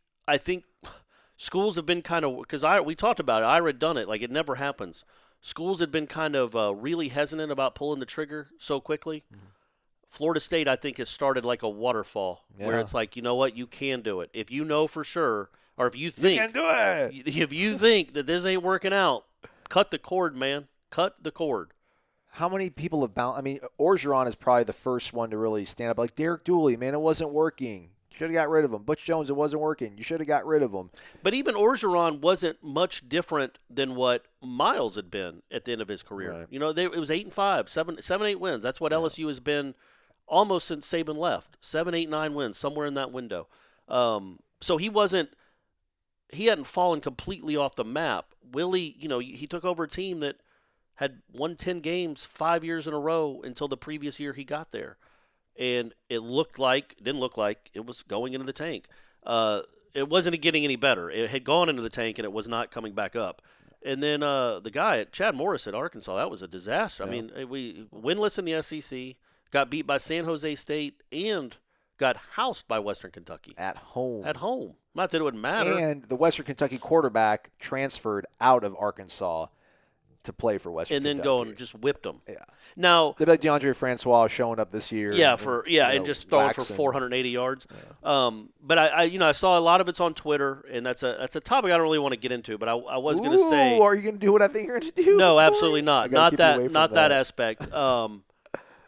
schools have been kind of, because we talked about it. Ira had done it. Like, it never happens. Schools had been kind of really hesitant about pulling the trigger so quickly. Mm-hmm. Florida State, I think, has started like a waterfall where it's like, you know what, you can do it. If you know for sure, or if you think,
you can do it.
If you think that this ain't working out, cut the cord, man. Cut the cord.
How many people have bounced? I mean, Orgeron is probably the first one to really stand up. Like Derek Dooley, man, it wasn't working. Should have got rid of him. Butch Jones, it wasn't working. You should have got rid of him.
But even Orgeron wasn't much different than what Miles had been at the end of his career. Right. You know, it was 8-5, 7-8 wins. That's what LSU has been almost since Saban left. 7, 8, 9 wins, somewhere in that window. So he hadn't fallen completely off the map. Willie, he took over a team that had won 10 games 5 years in a row until the previous year he got there. And it didn't look like it was going into the tank. It wasn't getting any better. It had gone into the tank, and it was not coming back up. And then the guy, Chad Morris at Arkansas, that was a disaster. Yeah. I mean, we winless in the SEC, got beat by San Jose State, and got housed by Western Kentucky.
At home.
Not that it would matter.
And the Western Kentucky quarterback transferred out of Arkansas to play for Western Kentucky.
And then go and just whipped them.
Yeah.
Now,
they bet DeAndre Francois showing up this year.
Yeah, and just throwing for 480 yards. Yeah. But I saw a lot of it's on Twitter, and that's a topic I don't really want to get into. But I was going to say,
are you going to do what I think you're going to do?
No, absolutely not. Not that aspect.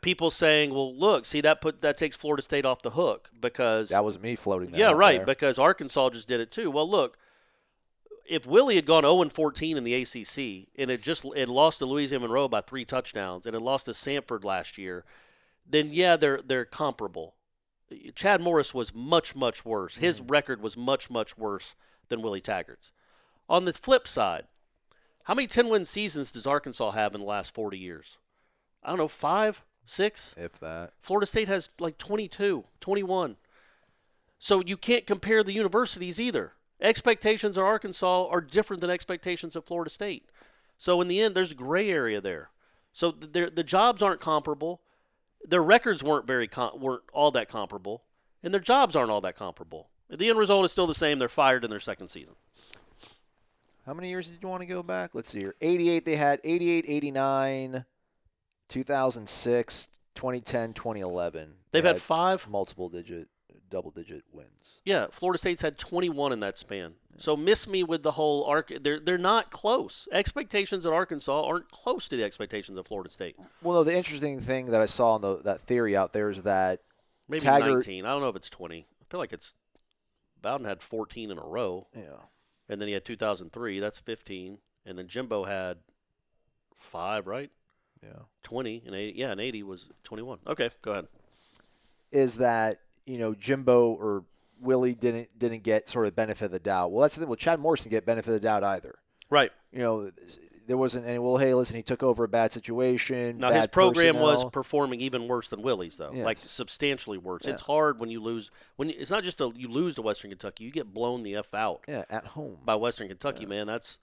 people saying, well, look, see, that takes Florida State off the hook because
that was me floating that.
Yeah,
out
right,
there.
because Arkansas just did it too. Well, look, if Willie had gone 0-14 in the ACC and it lost to Louisiana Monroe by 3 touchdowns and it lost to Samford last year, then yeah, they're comparable. Chad Morris was much, much worse. His record was much, much worse than Willie Taggart's. On the flip side, how many 10-win seasons does Arkansas have in the last 40 years? I don't know, 5, 6?
If that.
Florida State has like 22, 21. So you can't compare the universities either. Expectations of Arkansas are different than expectations of Florida State. So in the end, there's a gray area there. So the jobs aren't comparable. Their records weren't all that comparable, and their jobs aren't all that comparable. The end result is still the same. They're fired in their second season.
How many years did you want to go back? Let's see here. 88, they had 88, 89, 2006, 2010, 2011.
They've had 5
double-digit wins.
Yeah, Florida State's had 21 in that span. So miss me with the whole they're not close. Expectations at Arkansas aren't close to the expectations of Florida State.
Well, no, the interesting thing that I saw in that theory out there is that
maybe
Taggart,
19. I don't know if it's 20. I feel like it's Bowden had 14 in a row.
Yeah.
And then he had 2003. That's 15. And then Jimbo had 5, right?
Yeah.
20 and 80. Yeah, and 80 was 21. Okay, go ahead.
Is that Jimbo or Willie didn't get sort of benefit of the doubt. Well, that's the thing. Well, Chad Morris didn't get benefit of the doubt either.
Right.
There wasn't any, well, hey, listen, he took over a bad situation.
Now,
bad
his program
personnel.
was performing even worse than Willie's, though,
Yes.
like substantially worse.
Yeah.
It's hard when you lose. It's not just you lose to Western Kentucky. You get blown the F out
at home
by Western Kentucky, man. That's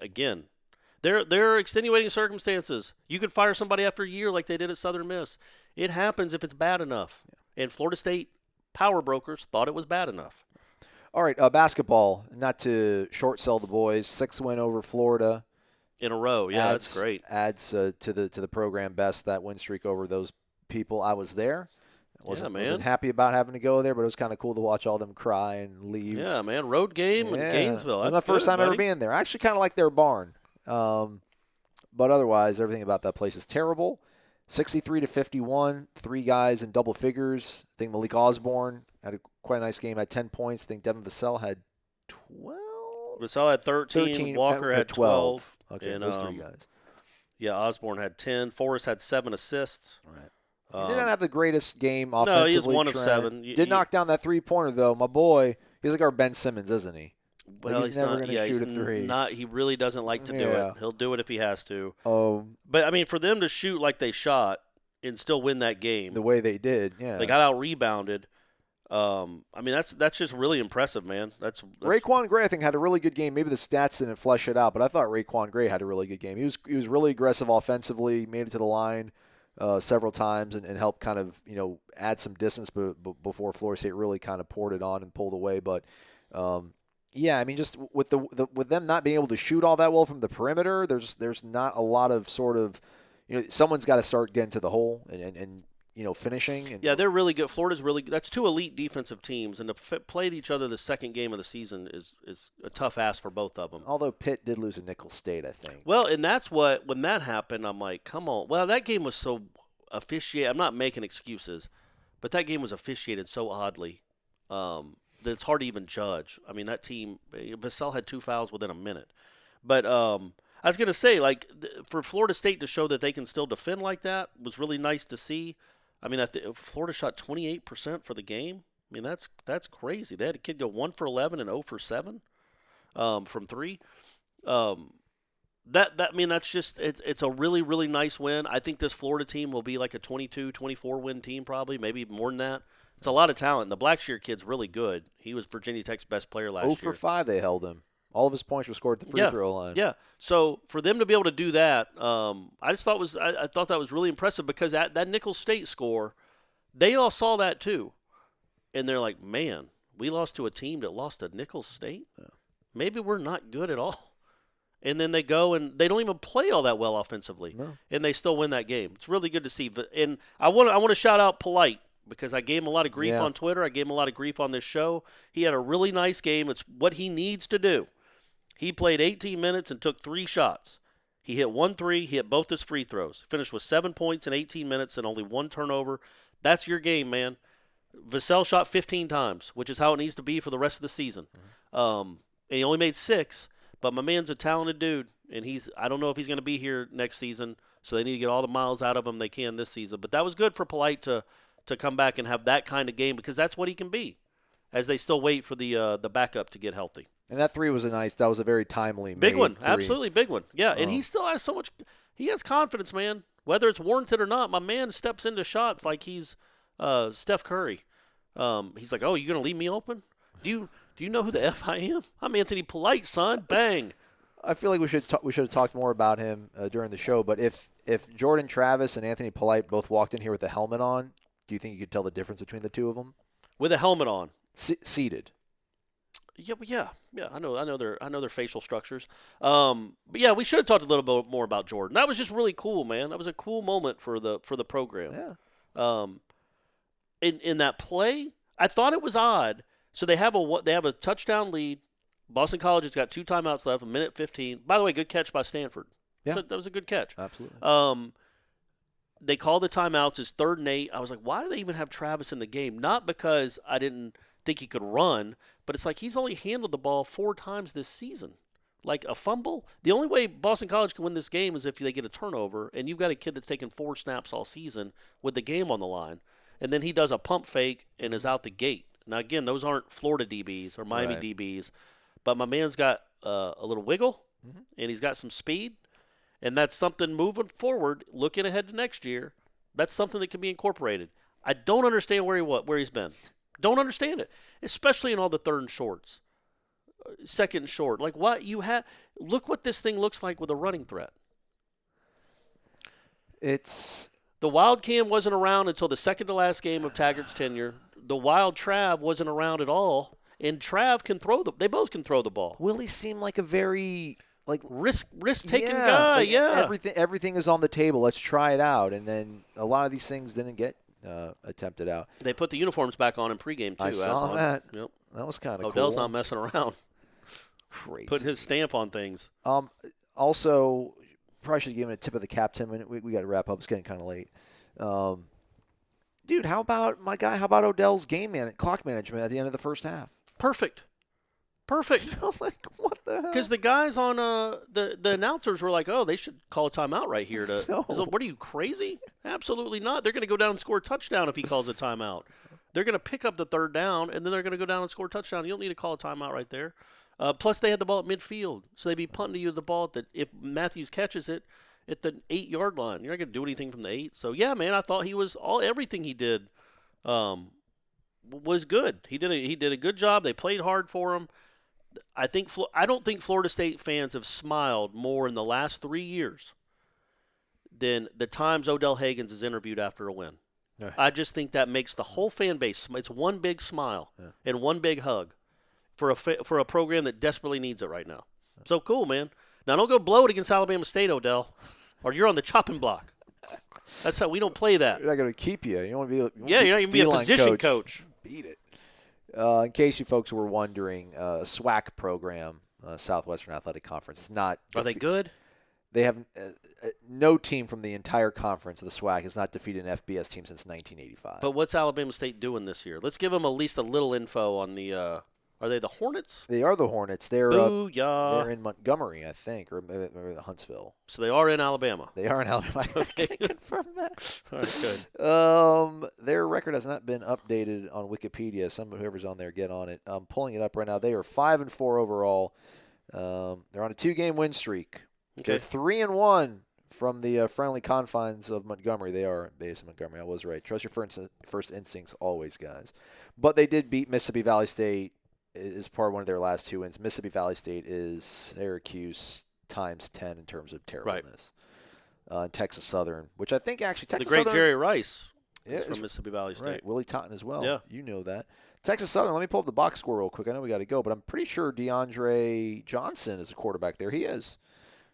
again, there are extenuating circumstances. You could fire somebody after a year like they did at Southern Miss. It happens if it's bad enough. Yeah. And Florida State power brokers thought it was bad enough.
All right, basketball, not to short sell the boys, 6 win over Florida.
In a row, yeah, that's great.
Adds to the program best, that win streak over those people. I was there. Wasn't happy about having to go there, but it was kind of cool to watch all them cry and leave.
Yeah, man, road game in Gainesville. That's
my first time
buddy.
ever being there. I actually kind of like their barn. But otherwise, everything about that place is terrible. 63-51, 3 guys in double figures. I think Malik Osborne had quite a nice game, had 10 points. I think Devin Vassell had 12.
Vassell had 13. Walker had 12.
Okay,
and,
those 3 guys.
Yeah, Osborne had 10. Forrest had 7 assists.
Right. He did not have the greatest game offensively.
No, he was 1 of
Trent.
7.
Did knock down that 3-pointer, though. My boy, he's like our Ben Simmons, isn't he?
Well,
he's never going to shoot a 3.
He really doesn't like to do it. He'll do it if he has to.
But
I mean, for them to shoot like they shot and still win that game,
the way they did,
they got out rebounded. I mean, that's just really impressive, man. That's
Raekwon Gray, I think, had a really good game. Maybe the stats didn't flesh it out, but I thought Raekwon Gray had a really good game. He was really aggressive offensively, made it to the line several times, and helped kind of add some distance before Florida State really kind of poured it on and pulled away. But yeah, I mean, just with with them not being able to shoot all that well from the perimeter, there's not a lot of sort of someone's got to start getting to the hole and finishing.
Yeah, they're really good. Florida's really good. That's 2 elite defensive teams, and to play each other the second game of the season is a tough ask for both of them.
Although Pitt did lose to Nicholls State, I think.
Well, and that's when that happened, I'm like, come on. Well, that game was so officiated. I'm not making excuses, but that game was officiated so oddly that it's hard to even judge. I mean, that team, Vassell had 2 fouls within a minute. But I was going to say, like, for Florida State to show that they can still defend like that was really nice to see. I mean, Florida shot 28% for the game. I mean, that's crazy. They had a kid go 1 for 11 and 0 for 7 from 3. I mean, that's just it's a really, really nice win. I think this Florida team will be like a 22, 24 win team probably, maybe more than that. It's a lot of talent. The Blackshear kid's really good. He was Virginia Tech's best player last year.
0 for 5 they held him. All of his points were scored at the free throw line.
Yeah. So for them to be able to do that, I thought that was really impressive because that Nicholls State score, they all saw that too, and they're like, man, we lost to a team that lost to Nicholls State. Yeah. Maybe we're not good at all. And then they go and they don't even play all that well offensively, and they still win that game. It's really good to see. And I want to shout out Polite. Because I gave him a lot of grief on Twitter. I gave him a lot of grief on this show. He had a really nice game. It's what he needs to do. He played 18 minutes and took 3 shots. He hit 1 3. He hit both his free throws. Finished with 7 points in 18 minutes and only 1 turnover. That's your game, man. Vassell shot 15 times, which is how it needs to be for the rest of the season. And he only made 6, but my man's a talented dude, and I don't know if he's going to be here next season, so they need to get all the miles out of him they can this season. But that was good for Polite to come back and have that kind of game because that's what he can be as they still wait for the backup to get healthy.
And that three was that was a very timely
big one,
three.
Absolutely big one. Yeah, and he still has so much. He has confidence, man. Whether it's warranted or not, my man steps into shots like he's Steph Curry. He's like, "Oh, you gonna leave me open? Do you know who the F I am? I'm Anthony Polite, son. Bang."
I feel like we should have talked more about him during the show. But if Jordan Travis and Anthony Polite both walked in here with a helmet on, do you think you could tell the difference between the two of them?
With a helmet on,
seated.
Yeah. I know their facial structures. But yeah, we should have talked a little bit more about Jordan. That was just really cool, man. That was a cool moment for the program.
Yeah.
In that play, I thought it was odd. So they have a touchdown lead. Boston College has got 2 timeouts left, 1:15. By the way, good catch by Stanford.
Yeah,
so that was a good catch.
Absolutely.
They called the timeouts. It's 3rd and 8. I was like, why do they even have Travis in the game? Not because I didn't think he could run, but it's like he's only handled the ball 4 times this season. Like a fumble. The only way Boston College can win this game is if they get a turnover, and you've got a kid that's taken 4 snaps all season with the game on the line, and then he does a pump fake and is out the gate. Now, again, those aren't Florida DBs or Miami DBs, but my man's got a little wiggle, and he's got some speed. And that's something moving forward, looking ahead to next year. That's something that can be incorporated. I don't understand where he's been. Don't understand it, especially in all the 3rd and shorts, 2nd and short. Like what you have. Look what this thing looks like with a running threat. The wild cam wasn't around until the second to last game of Taggart's tenure. The wild Trav wasn't around at all, and Trav can throw They both can throw the ball.
Willie seemed like a very
risk-taking guy,
Everything is on the table. Let's try it out. And then a lot of these things didn't get attempted out.
They put the uniforms back on in pregame, too.
I saw
Aslan.
that.
Yep.
That was kind of cool.
Odell's not messing around.
Crazy.
Putting his stamp on things.
Also, probably should have given a tip of the cap 10 minute. We got to wrap up. It's getting kind of late. Dude, how about Odell's clock management at the end of the first half?
Perfect.
Like, what the hell?
Because the guys on the announcers were like, oh, they should call a timeout right here.
No.
What are you, crazy? Absolutely not. They're going to go down and score a touchdown if he calls a timeout. They're going to pick up the 3rd down, and then they're going to go down and score a touchdown. You don't need to call a timeout right there. Plus, they had the ball at midfield, so they'd be punting to you the ball if Matthews catches it at the 8-yard line. You're not going to do anything from the 8. So, yeah, man, I thought everything he did was good. He did a good job. They played hard for him. I don't think Florida State fans have smiled more in the last 3 years than the times Odell Hagens is interviewed after a win.
Right.
I just think that makes the whole fan base. It's one big smile and one big hug for a program that desperately needs it right now. So cool, man. Now don't go blow it against Alabama State, Odell, or you're on the chopping block. That's how we don't play that.
You're not going to keep you. You don't want to be.
You're not going to be a position coach.
Beat it. In case you folks were wondering, SWAC program, Southwestern Athletic Conference. It's not.
Are they good?
They have no team from the entire conference of the SWAC has not defeated an FBS team since 1985.
But what's Alabama State doing this year? Let's give them at least a little info on the. Are they the Hornets?
They are the Hornets. They're
Booyah.
They're in Montgomery, I think, or maybe Huntsville.
So they are in Alabama.
They are in Alabama. I can't confirm that.
All right,
good. Their record has not been updated on Wikipedia. Whoever's on there, get on it. I'm pulling it up right now. They are 5-4 overall. They're on a 2-game win streak.
Okay.
They're 3-1 from the friendly confines of Montgomery. They are based in Montgomery. I was right. Trust your first instincts always, guys. But they did beat Mississippi Valley State. Is part of one of their last 2 wins. Mississippi Valley State is Syracuse times 10 in terms of terribleness. Right. Texas Southern, which I think actually Texas
Southern. The great
Southern,
Jerry Rice is from Mississippi Valley State.
Right. Willie Totten as well.
Yeah.
You know that. Texas Southern, let me pull up the box score real quick. I know we got to go, but I'm pretty sure DeAndre Johnson is a quarterback there. He is.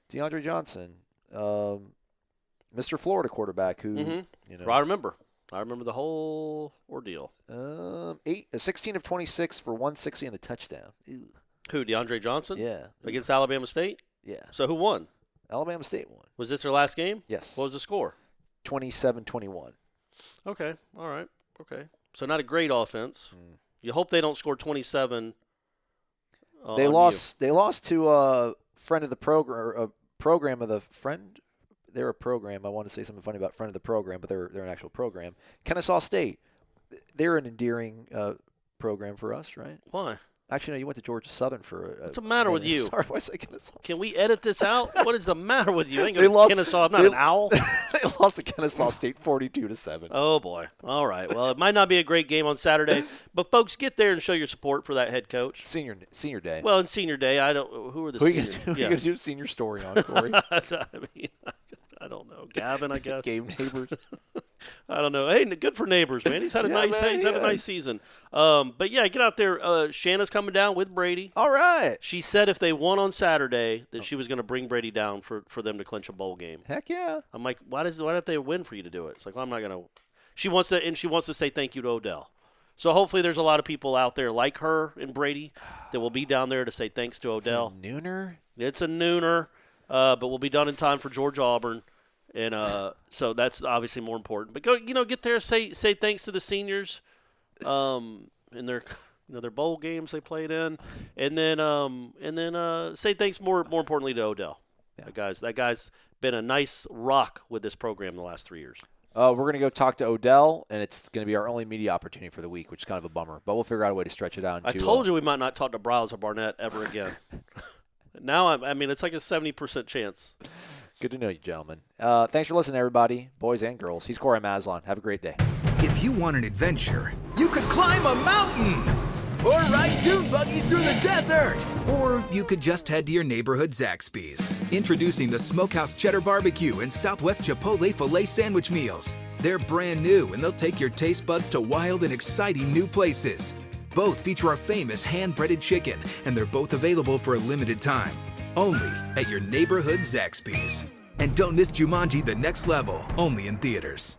DeAndre Johnson, Mr. Florida quarterback who,
I remember the whole ordeal.
16 of 26 for 160 and a touchdown. Ew.
Who, DeAndre Johnson?
Yeah.
Against Alabama State?
Yeah.
So who won?
Alabama State won.
Was this their last game?
Yes.
What was the score?
27-21.
Okay. All right. Okay. So not a great offense. You hope they don't score 27.
They lost. They lost to a friend of the program. A program of the friend. They're a program. I want to say something funny about friend of the program, but they're an actual program. Kennesaw State. They're an endearing program for us, right?
Why?
Actually, no. You went to Georgia Southern for.
What's the matter with you?
Sorry, why I say Kennesaw?
Can we edit this out? What is the matter with you? I ain't
They
going to
lost-
Kennesaw. I'm not
they-
an owl.
They lost to Kennesaw State 42-7.
Oh, boy. All right. Well, it might not be a great game on Saturday, but, folks, get there and show your support for that head coach.
Senior day.
Well, in senior day, I don't – who are the
Who are you
seniors?
going to do senior story on, Corey?
I mean, I don't know. Gavin, I guess.
Game neighbors.
I don't know. Hey, good for Neighbors, man. He's had a he's had a nice season. But yeah, get out there. Shanna's coming down with Brady.
All right.
She said if they won on Saturday that she was going to bring Brady down for them to clinch a bowl game.
Heck yeah.
I'm like, why don't they win for you to do it? It's like, well, I'm not going to. She wants to say thank you to Odell. So hopefully there's a lot of people out there like her and Brady that will be down there to say thanks to Odell.
It's a nooner.
It's a nooner, but we'll be done in time for Georgia Auburn. And so that's obviously more important. But go, get there, say thanks to the seniors, in their bowl games they played in, and then say thanks more importantly to Odell. Yeah. That guy's been a nice rock with this program the last 3 years.
We're going to go talk to Odell, and it's going to be our only media opportunity for the week, which is kind of a bummer. But we'll figure out a way to stretch it out.
I told you we might not talk to Briles or Barnett ever again. Now it's like a 70% chance.
Good to know you, gentlemen. Thanks for listening, everybody, boys and girls. He's Corey Aslan. Have a great day.
If you want an adventure, you could climb a mountain or ride dune buggies through the desert. Or you could just head to your neighborhood Zaxby's. Introducing the Smokehouse Cheddar Barbecue and Southwest Chipotle Filet Sandwich Meals. They're brand new and they'll take your taste buds to wild and exciting new places. Both feature our famous hand-breaded chicken, and they're both available for a limited time. Only at your neighborhood Zaxby's. And don't miss Jumanji: The Next Level, only in theaters.